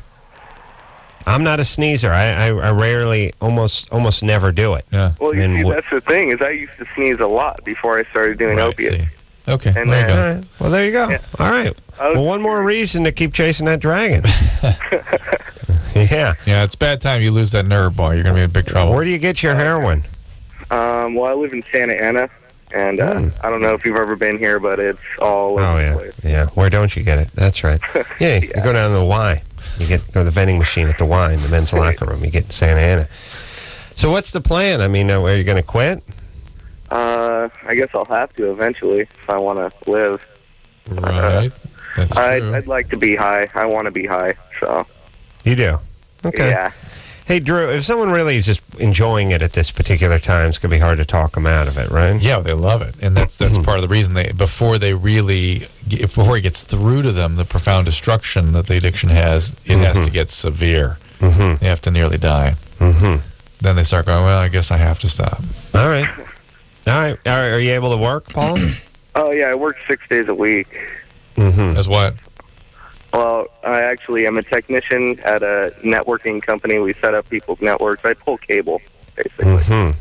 I'm not a sneezer. I rarely, almost never do it. Yeah. Well, you see, that's the thing is I used to sneeze a lot before I started doing opiates. Okay. And there you go. All right. Well, there you go. Yeah. All right. Well, one more reason to keep chasing that dragon. Yeah. Yeah, it's bad time you lose that nerve, boy. You're going to be in big trouble. Where do you get your heroin? Well, I live in Santa Ana, and I don't know if you've ever been here, but it's all over the place. Yeah. Where don't you get it? That's right. Yeah, you go down to the Y. You go to the vending machine at the Y in the men's locker room. You get in Santa Ana. So what's the plan? I mean, are you going to quit? I guess I'll have to eventually if I want to live. Right. That's true. I'd like to be high. I want to be high, so. You do? Okay. Yeah. Hey, Drew, if someone really is just enjoying it at this particular time, it's going to be hard to talk them out of it, right? Yeah, they love it. And that's part of the reason before it gets through to them, the profound destruction that the addiction has, it has to get severe. They have to nearly die. Then they start going, well, I guess I have to stop. All right. Are you able to work, Paul? Oh, yeah, I work 6 days a week. As what? Well, I actually am a technician at a networking company. We set up people's networks. I pull cable, basically.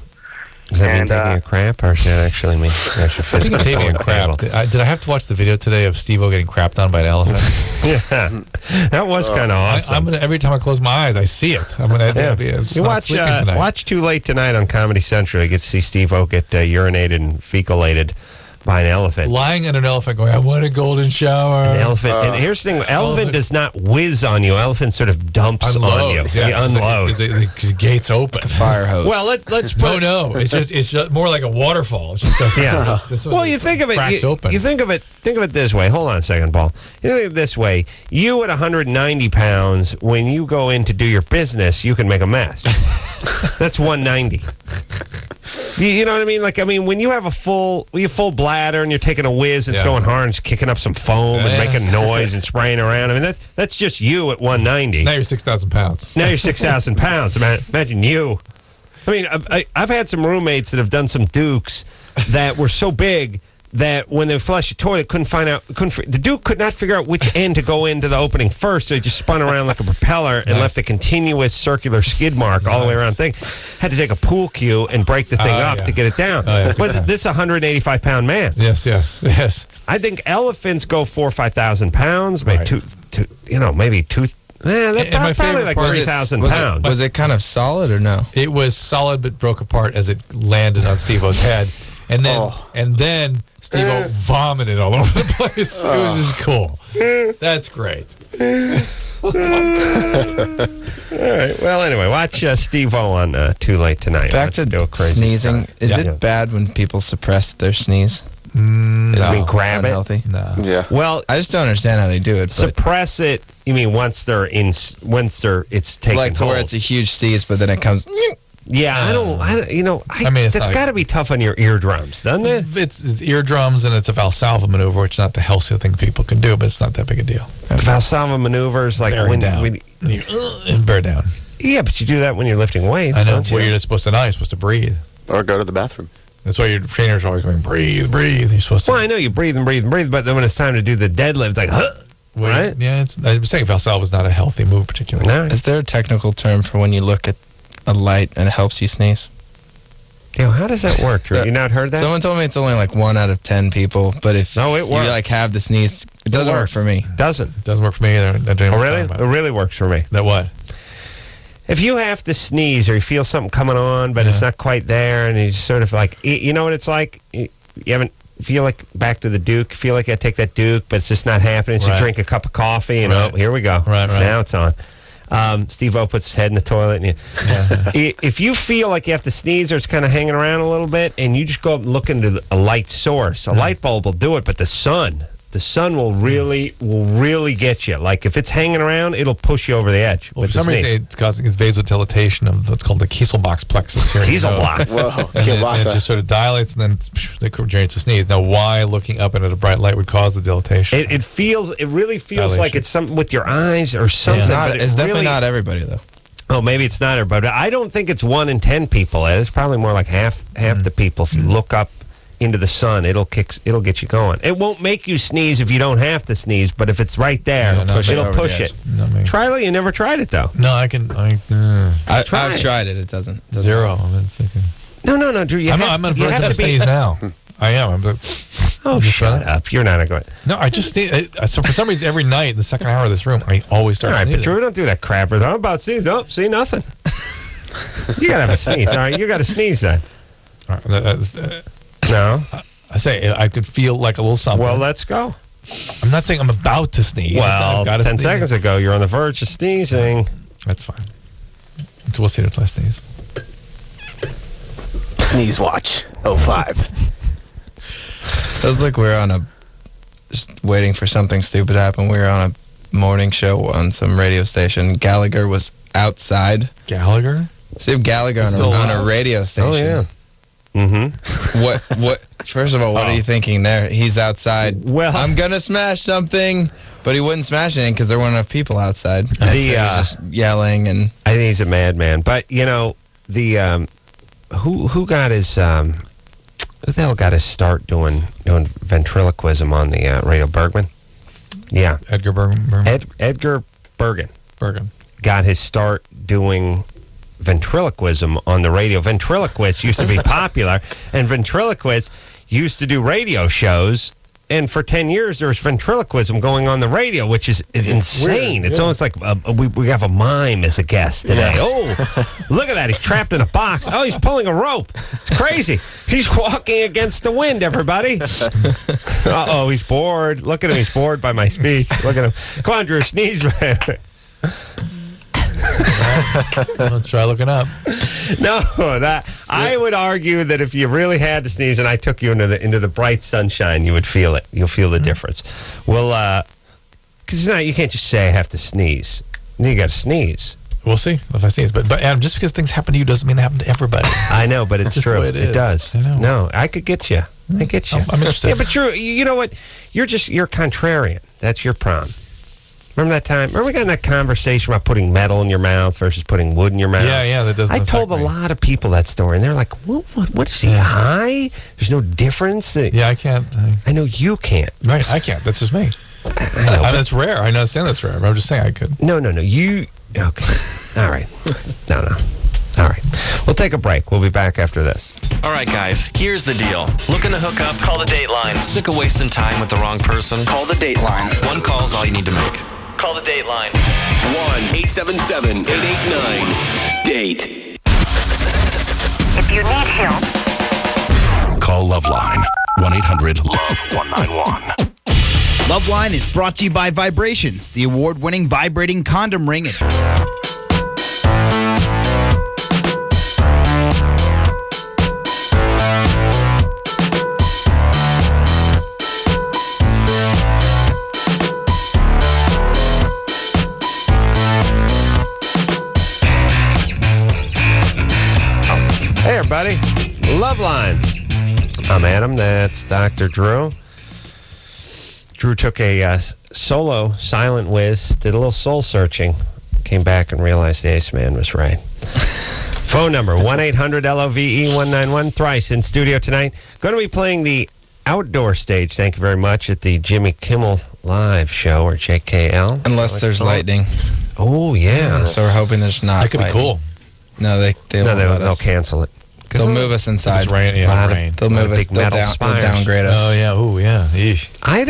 Does that mean taking a crap, or does that actually mean I think it's taking a crap. Did I have to watch the video today of Steve-O getting crapped on by an elephant? Yeah, that was kind of awesome. Every time I close my eyes, I see it. I'm gonna You watch Too Late Tonight on Comedy Central. You get to see Steve-O get urinated and fecalated by an elephant. Lying in an elephant going, I want a golden shower. An elephant. And here's the thing. Elephant does not whiz on you. Elephant sort of dumps on you. Yeah, He unloads. The gate's open. A fire hose. Well, let's put... No. It's just more like a waterfall. It's just Well, you think of it. You think of it this way. Hold on a second, Paul. You think of it this way. You at 190 pounds, when you go in to do your business, you can make a mess. That's 190. You know what I mean? Like, when you have a full bladder and you're taking a whiz and it's going hard and it's kicking up some foam and making noise and spraying around. That's just you at 190. Now you're 6,000 pounds. Now you're 6,000 pounds. Imagine you. I've had some roommates that have done some dukes that were so big that when they flushed the toilet, the Duke could not figure out which end to go into the opening first, so he just spun around like a propeller and left a continuous circular skid mark all the way around the thing. Had to take a pool cue and break the thing up to get it down. But this 185-pound man. Yes. I think elephants go 4,000 or 5,000 pounds, maybe maybe two. Yeah, they're probably like 3,000 pounds. Was it kind of solid or no? It was solid, but broke apart as it landed on Steve-O's head. And then Steve-O vomited all over the place. It was just cool. That's great. All right. Well, anyway, watch Steve-O on Too Late Tonight. Back to sneezing. Is it bad when people suppress their sneeze? No. Grab unhealthy? it? No. Yeah. Well, I just don't understand how they do it. Suppress it. You mean once it's taken like to hold. where it's a huge sneeze, but then it comes. Yeah, I don't. That's got to be tough on your eardrums, doesn't it? It's eardrums, and it's a Valsalva maneuver, which is not the healthiest thing people can do, but it's not that big a deal. Valsalva maneuvers, like bear down. And bear down. Yeah, but you do that when you're lifting weights. I know. Don't you? Well, you're not supposed to not. You're supposed to breathe. Or go to the bathroom. That's why your trainer's always going, breathe. You're supposed to. Well, I know you breathe, but then when it's time to do the deadlift, it's like, right? Yeah, I was saying Valsalva is not a healthy move, particularly. No. Is there a technical term for when you look at a light and it helps you sneeze? How does that work, Drew? You not heard that? Someone told me it's only like 1 out of 10 people, but if it you have the sneeze, it doesn't work for me. It doesn't work for me either. Really? It really works for me. That what? If you have to sneeze or you feel something coming on, but it's not quite there, and you just sort of like, you know what it's like? You haven't feel like back to the Duke, feel like I take that Duke, but it's just not happening. So you drink a cup of coffee, and here we go. Right. Now it's on. Steve-O puts his head in the toilet. And if you feel like you have to sneeze or it's kind of hanging around a little bit, and you just go up and look into a light source, a light bulb will do it, but the sun will really get you. Like if it's hanging around, it'll push you over the edge. Well, for some reason, it's causing vasodilatation of what's called the Kieselbox plexus here. Kieselbox. Whoa. And it just sort of dilates, and then it generates a sneeze. Now, why looking up into a bright light would cause the dilatation? It really feels like it's something with your eyes or something. It's definitely not everybody, though. Oh, maybe it's not everybody. But I don't think it's 1 in 10 people. It's probably more like half the people. If you look up into the sun, it'll get you going. It won't make you sneeze if you don't have to sneeze, but if it's right there, it'll push it. Try it. You never tried it though. No, I've tried it. It doesn't. Zero. I'm in second. No, Drew. I'm a virgin to sneeze now. I am. Shut up. You're not going. No, I just sneeze. So for some reason, every night in the second hour of this room, I always start sneezing. But Drew, don't do that crap. I'm about to sneeze. Oh, see, nothing. You got to have a sneeze. All right, you got to sneeze then. All right, no. I say I could feel like a little something. Well, let's go. I'm not saying I'm about to sneeze. Well, 10 seconds ago, you're on the verge of sneezing. That's fine. So we'll see until I sneeze. Sneeze watch 05. It was like we were just waiting for something stupid to happen. We were on a morning show on some radio station. Gallagher was outside. Gallagher? Steve Gallagher on a radio station. Oh, yeah. Mm-hmm. What? First of all, what are you thinking there? He's outside. Well, I'm gonna smash something, but he wouldn't smash anything because there weren't enough people outside. He was just yelling, and I think he's a madman. But who got his who the hell got his start doing ventriloquism on the radio? Bergman. Yeah, Edgar Bergen. Edgar Bergen Bergen got his start doing ventriloquism on the radio. Ventriloquists used to be popular, and ventriloquists used to do radio shows. And for 10 years, there was ventriloquism going on the radio, which is insane. It's almost like we have a mime as a guest today. Yeah. Oh, look at that. He's trapped in a box. Oh, he's pulling a rope. It's crazy. He's walking against the wind, everybody. Uh-oh, he's bored. Look at him. He's bored by my speech. Look at him. Come on, Drew, sneeze. I'll try looking up. No, I would argue that if you really had to sneeze and I took you into the bright sunshine, you would feel it. You'll feel the difference. Well, because you can't just say I have to sneeze. You got to sneeze. We'll see if I sneeze. But Adam, just because things happen to you doesn't mean they happen to everybody. I know, but it's Just the true. way it It is. does. I know. No, I could get you. I get you. I'm interested. Yeah, but you know what? You're contrarian. That's your problem. Remember that time? Remember we got in that conversation about putting metal in your mouth versus putting wood in your mouth? Yeah, that doesn't I told a lot of people that story, and they're like, what is he, high? There's no difference? Yeah, I can't. I know you can't. Right, I can't. That's just me. I know, that's rare. I understand that's rare. But I'm just saying I could. No. You... Okay. All right. No. All right. We'll take a break. We'll be back after this. All right, guys, here's the deal. Looking to hook up? Call the Dateline. Sick of wasting time with the wrong person? Call the Dateline. One call's all you need to make. Call the Dateline. 1-877-889-DATE. If you need help, Call LoveLine. 1-800-LOVE-191. LoveLine is brought to you by Vibrations, the award-winning vibrating condom ring. Hey, everybody. LoveLine. I'm Adam. That's Dr. Drew. Drew took a solo silent whiz, did a little soul searching, came back and realized the Ace Man was right. Phone number, 1-800-LOVE-191. Thrice in studio tonight. Going to be playing the outdoor stage, thank you very much, at the Jimmy Kimmel Live show, or JKL. Unless there's lightning. Oh, yeah. So we're hoping there's not. That could be cool. No, they'll cancel it. They'll move us inside. It's rain. Yeah, rain. They'll move us. They'll downgrade us. Oh yeah. Oh yeah. Eesh. I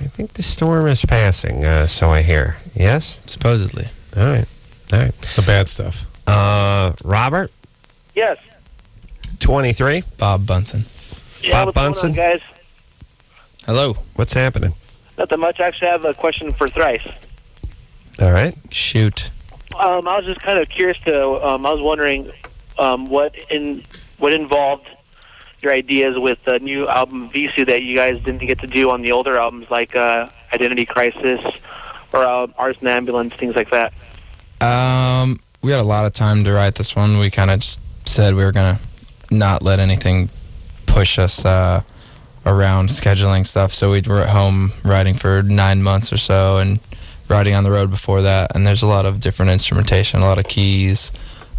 think the storm is passing. So I hear. Yes. Supposedly. All right. The bad stuff. Robert. Yes. 23. Bob Bunsen. Yeah, Bob what's Bunsen. going on, guys? Hello. What's happening? Nothing much. Actually, I have a question for Thrice. All right. Shoot. I was just kind of curious to. I was wondering what involved your ideas with the new album Visu that you guys didn't get to do on the older albums, like Identity Crisis or Arson Ambulance, things like that. We had a lot of time to write this one. We kind of just said we were gonna not let anything push us around scheduling stuff. So we were at home writing for 9 months or so, and writing on the road before that. And there's a lot of different instrumentation, a lot of keys,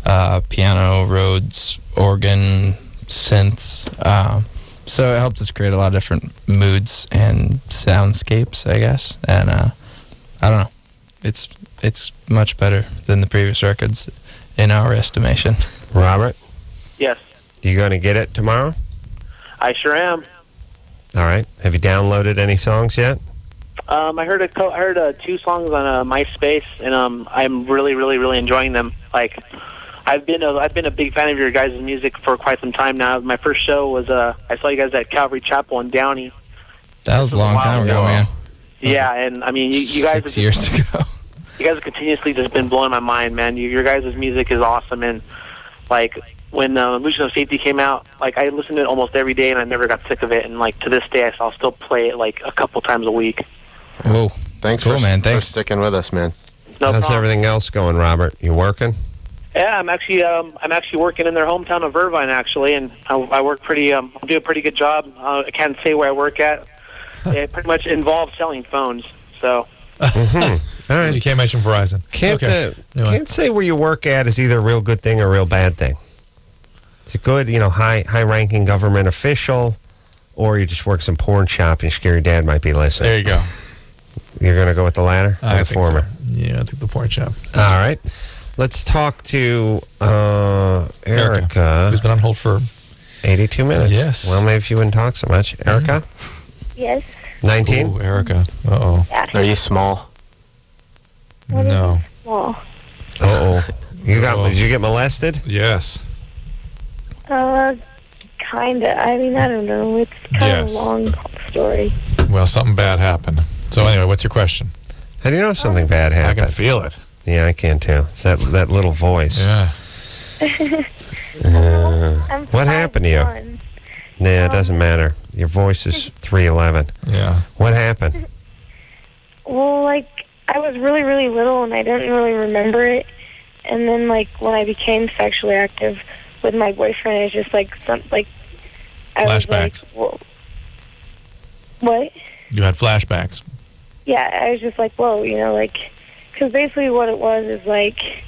piano, Rhodes, organ, synths. So it helped us create a lot of different moods and soundscapes, I guess. And I don't know, it's much better than the previous records in our estimation. Robert? Yes. You going to get it tomorrow? I sure am. All right. Have you downloaded any songs yet? I heard 2 songs on MySpace, and I'm really, really, really enjoying them. Like, I've been a big fan of your guys' music for quite some time now. My first show was I saw you guys at Calvary Chapel in Downey. That was a long time ago, man. Yeah, and I mean, you guys 6 years ago. You guys have continuously just been blowing my mind, man. Your guys' music is awesome, and like when Illusion of Safety came out, like I listened to it almost every day, and I never got sick of it. And like to this day, I'll still play it like a couple times a week. Whoa, Thanks cool, man. for Thanks. sticking with us, man. No How's problem. everything else going, Robert? You working? Yeah, I'm actually working in their hometown of Irvine, actually, and I work pretty. I do a pretty good job. I can't say where I work at. It pretty much involves selling phones. So. All right. So you can't mention Verizon. Can't say where you work at is either a real good thing or a real bad thing. It's a good, high-ranking government official, or you just work some porn shop and your scary dad might be listening. There you go. You're going to go with the latter or the former? So. Yeah, I think the porn shop. All right. Let's talk to Erica. Who's been on hold for 82 minutes. Yes. Well, maybe if you wouldn't talk so much. Erica? Yes. 19? Ooh, Erica. Uh-oh. Yeah. Are you small? No. Well, Uh-oh. Did you get molested? Yes. kind of. I mean, I don't know. It's kind of a long story. Well, something bad happened. So anyway, what's your question? How do you know something bad happened? I can feel it. Yeah, I can too. It's that little voice. Yeah. What happened to you? Nah, it doesn't matter. Your voice is 311. Yeah. What happened? Well, like, I was really, really little, and I didn't really remember it. And then, like, when I became sexually active with my boyfriend, it's just, like, I was like, whoa. What? You had flashbacks. Yeah, I was just like, whoa, you know, like, because basically what it was is, like,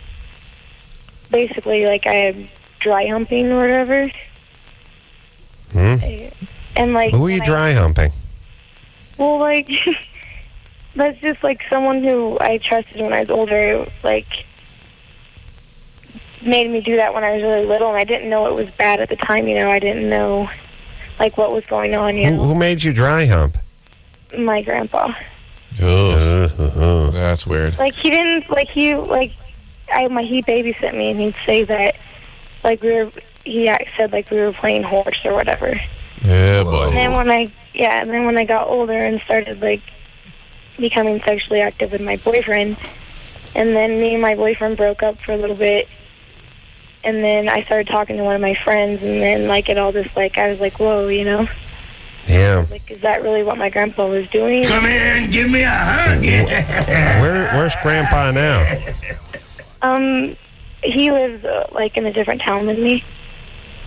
basically, like, I had dry humping or whatever. And, like... Who were you dry humping? Well, like, that's just, like, someone who I trusted when I was older, like, made me do that when I was really little, and I didn't know it was bad at the time, you know, I didn't know, like, what was going on, you know. Who made you dry hump? My grandpa. Oh, that's weird. Like, he didn't, like, he babysit me, and he'd say that, like, he said, like, we were playing horse or whatever. Yeah, boy. And then when I got older and started, like, becoming sexually active with my boyfriend, and then me and my boyfriend broke up for a little bit, and then I started talking to one of my friends, and then, like, it all just, like, I was like, whoa, you know? Yeah. Like, is that really what my grandpa was doing? Come here and give me a hug. Where's Grandpa now? He lives, like, in a different town than me.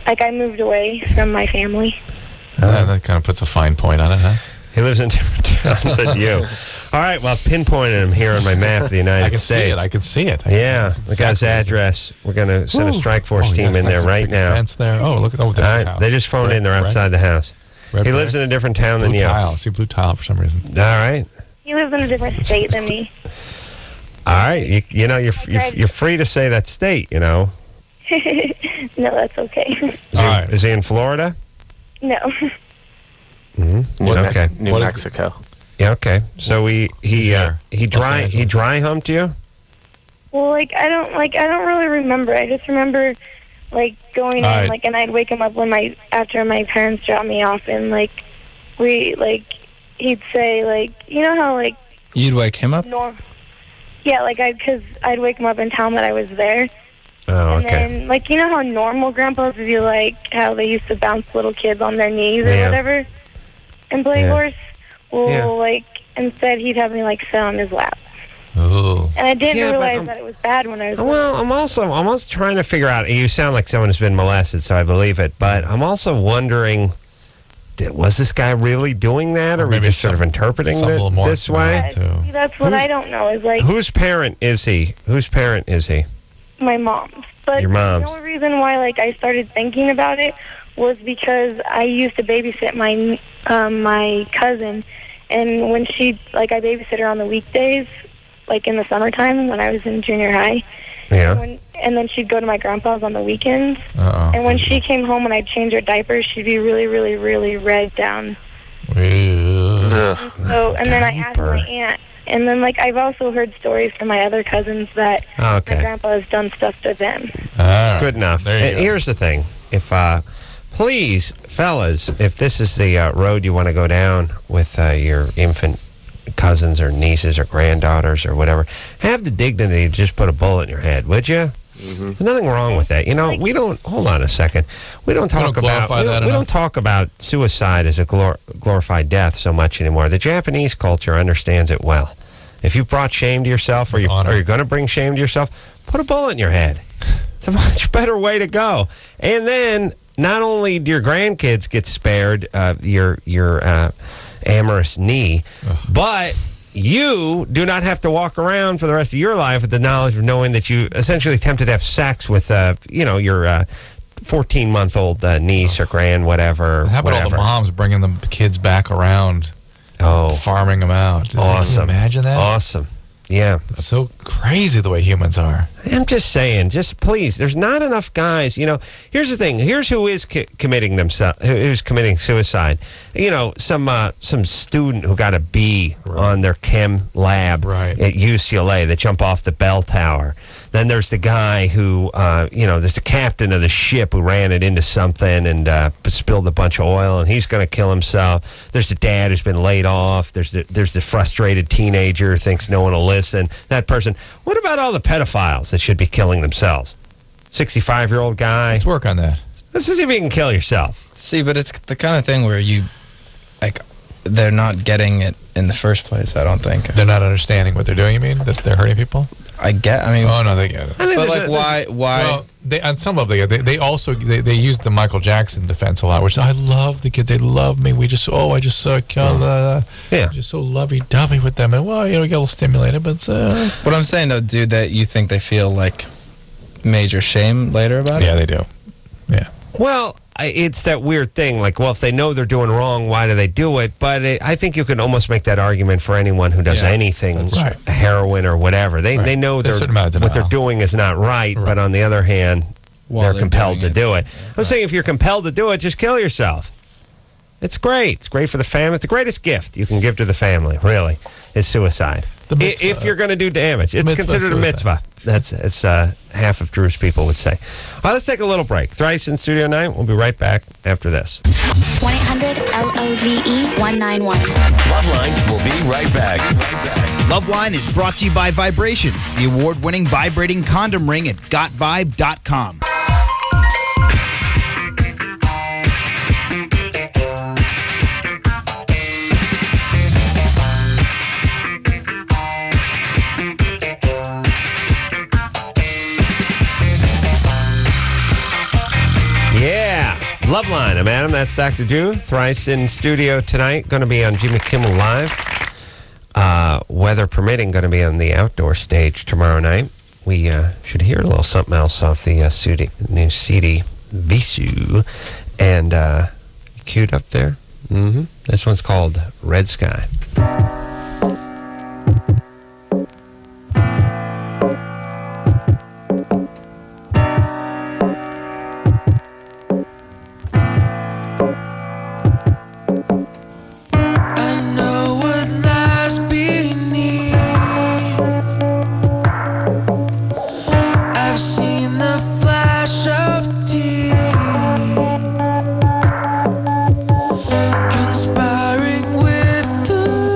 Like, I moved away from my family. That kind of puts a fine point on it, huh? He lives in a different town than you. All right, well, I've pinpointed him here on my map of the United States. I can see it. Yeah, the guy's address. We're going to send a strike force team in there right now. Fence there. Oh, look at this house. They just phoned in. They're outside the house. He lives in a different town than you. I see blue tile for some reason. All right. He lives in a different state than me. All right. You know, you're free to say that state, you know. No, that's okay. Is he in Florida? No. Mm-hmm. Okay. New Mexico. Yeah. Okay. So he dry humped you. Well, like I don't really remember. I just remember like going in, like, and I'd wake him up after my parents dropped me off, and like he'd say, like, you know how, like, you'd wake him up. Yeah, like because I'd wake him up and tell him that I was there. Oh, okay. And then, like, you know how normal grandpas would do, like, how they used to bounce little kids on their knees or whatever and play horse? Well, like, instead he'd have me, like, sit on his lap. Oh. And I didn't realize that it was bad when I was... Well, I'm also trying to figure out... You sound like someone who's been molested, so I believe it. But I'm also wondering... Was this guy really doing that, or are we just sort of interpreting it this way? See, that's what I don't know. Is like... Whose parent is he? My mom's. But your mom's. The only reason why, like, I started thinking about it was because I used to babysit my cousin, and when she, like, I babysit her on the weekdays, like in the summertime when I was in junior high. Yeah. And then she'd go to my grandpa's on the weekends. Uh-oh. And when she came home and I'd change her diapers, she'd be really, really, really red down. And then I asked my aunt. And then, like, I've also heard stories from my other cousins that my grandpa has done stuff to them. Good enough. Here's the thing. If please, fellas, if this is the road you want to go down with your infant cousins or nieces or granddaughters or whatever, have the dignity to just put a bullet in your head, would you? Mm-hmm. There's nothing wrong with that. You know, we don't... Hold on a second. We don't talk about suicide as a glorified death so much anymore. The Japanese culture understands it well. If you've brought shame to yourself or you're going to bring shame to yourself, put a bullet in your head. It's a much better way to go. And then not only do your grandkids get spared your amorous knee, but you do not have to walk around for the rest of your life with the knowledge of knowing that you essentially attempted to have sex with, your 14-month-old niece or grand, whatever. How about all the moms bringing the kids back around, farming them out? Awesome. Can you imagine that? Awesome. Yeah. It's so crazy the way humans are. I'm just saying, just please, there's not enough guys. You know, here's the thing. Here's who is committing suicide. You know, some student who got a B on their chem lab at UCLA. They jump off the bell tower. Then there's the guy who, there's the captain of the ship who ran it into something and spilled a bunch of oil, and he's going to kill himself. There's the dad who's been laid off. There's the frustrated teenager who thinks no one will listen. That person. What about all the pedophiles that should be killing themselves? 65-year-old guy. Let's work on that. Let's see if you can kill yourself. See, but it's the kind of thing where they're not getting it in the first place, I don't think. They're not understanding what they're doing, you mean? That they're hurting people? Oh, no, they get it. But why? Well, on some of them, they also use the Michael Jackson defense a lot, which I love the kid. They love me. I just just so lovey-dovey with them, and you get a little stimulated. But what I'm saying though, dude, that you think they feel like major shame later about it? Yeah, they do. Yeah. Well, it's that weird thing. Like, well, if they know they're doing wrong, why do they do it? But I think you can almost make that argument for anyone who does anything, heroin or whatever. They know what they're doing is not right, but on the other hand, they're compelled to do it. I'm saying if you're compelled to do it, just kill yourself. It's great. It's great for the family. It's the greatest gift you can give to the family, really, is suicide. If you're going to do damage. It's considered a mitzvah. That's half of Drew's people would say. All right, let's take a little break. Thrice in Studio 9. We'll be right back after this. 1-800-LOVE-191. LoveLine will be right back. LoveLine is brought to you by Vibrations, the award-winning vibrating condom ring at GotVibe.com. Yeah, LoveLine. I'm Adam. That's Dr. Drew. Thrice in studio tonight. Going to be on Jimmy Kimmel Live. Weather permitting, going to be on the outdoor stage tomorrow night. We should hear a little something else off the new CD, Visu. And queued up there. This one's called Red Sky. Conspiring with the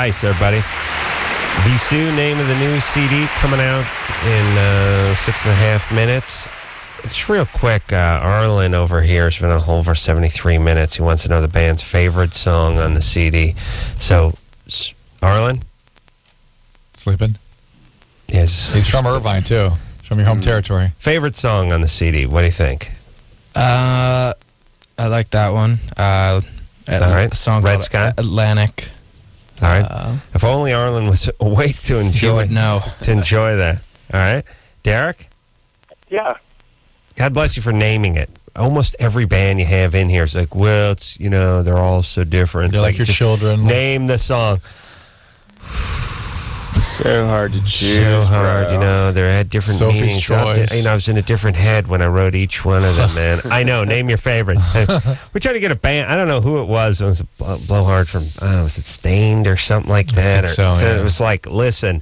Thrice, everybody. Visu, name of the new CD, coming out in 6.5 minutes. Just real quick, Arlen over here has been on hold for 73 minutes. He wants to know the band's favorite song on the CD. So, Arlen? Sleeping? Yes. He's from Irvine, too. From your home territory. Favorite song on the CD, what do you think? I like that one. All right. A song Red called Sky? Atlantic. All right. If only Arlen was awake to enjoy, to enjoy that. All right. Derek? Yeah. God bless you for naming it. Almost every band you have in here is like, well, it's, they're all so different. They're like your just children. Name the song. So hard to choose. So hard, bro. They had different Sophie's meanings. Choice. I was in a different head when I wrote each one of them, man. I know. Name your favorite. We're trying to get a band. I don't know who it was. It was a blowhard from, was it Stained or something like that? Yeah. It was like, listen,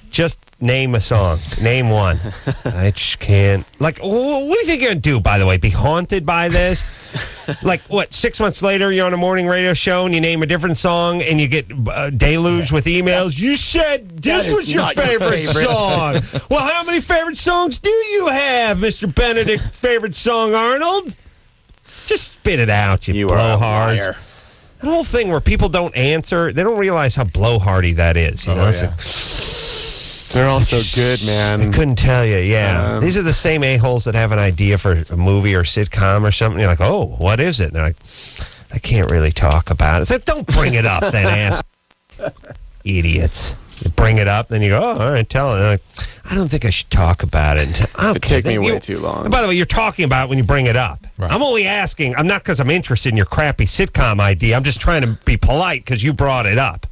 just name a song. Name one. I just can't. Like, what do you think you're going to do, by the way? Be haunted by this? Like, what, 6 months later, you're on a morning radio show and you name a different song and you get deluged with emails. You said this was your favorite song. Well, how many favorite songs do you have, Mr. Benedict? Favorite song, Arnold? Just spit it out, you blowhards. That whole thing where people don't answer, they don't realize how blowhardy that is. They're all so good, man. I couldn't tell you, yeah. These are the same a-holes that have an idea for a movie or sitcom or something. You're like, oh, what is it? And they're like, I can't really talk about it. It's like, don't bring it up then, ass. Idiots. You bring it up, then you go, oh, all right, tell it. Like, I don't think I should talk about it. Okay, it'd take me way too long. And by the way, you're talking about it when you bring it up. Right. I'm only asking. I'm not because I'm interested in your crappy sitcom idea. I'm just trying to be polite because you brought it up.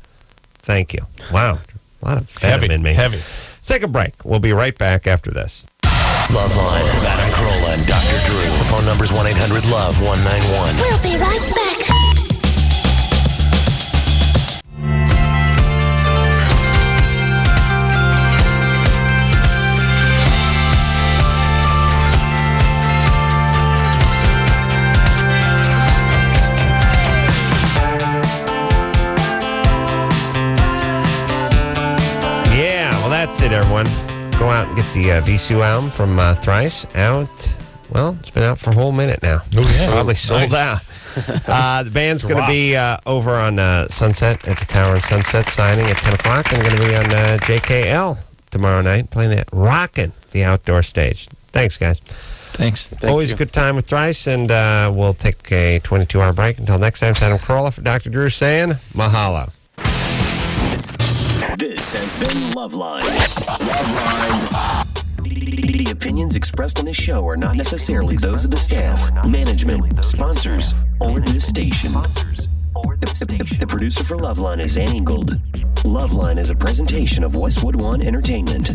Thank you. Wow. A lot of venom in me. Heavy. Let's take a break. We'll be right back after this. LoveLine with Adam Carolla and Dr. Drew. The phone number is 1-800-LOVE-191. We'll be right back. That's it, everyone. Go out and get the Visu album from Thrice out. Well, it's been out for a whole minute now. Oh, yeah. Probably sold out. The band's going to be over on Sunset at the Tower on Sunset, signing at 10 o'clock. And going to be on JKL tomorrow night, playing that rocking the outdoor stage. Thanks, guys. Thanks. Always a good time with Thrice, and we'll take a 22-hour break. Until next time, it's Adam Carolla for Dr. Drew saying mahalo. This has been LoveLine. The opinions expressed on this show are not necessarily those of the staff, management, sponsors, or this station. The producer for LoveLine is Annie Gold. LoveLine is a presentation of Westwood One Entertainment.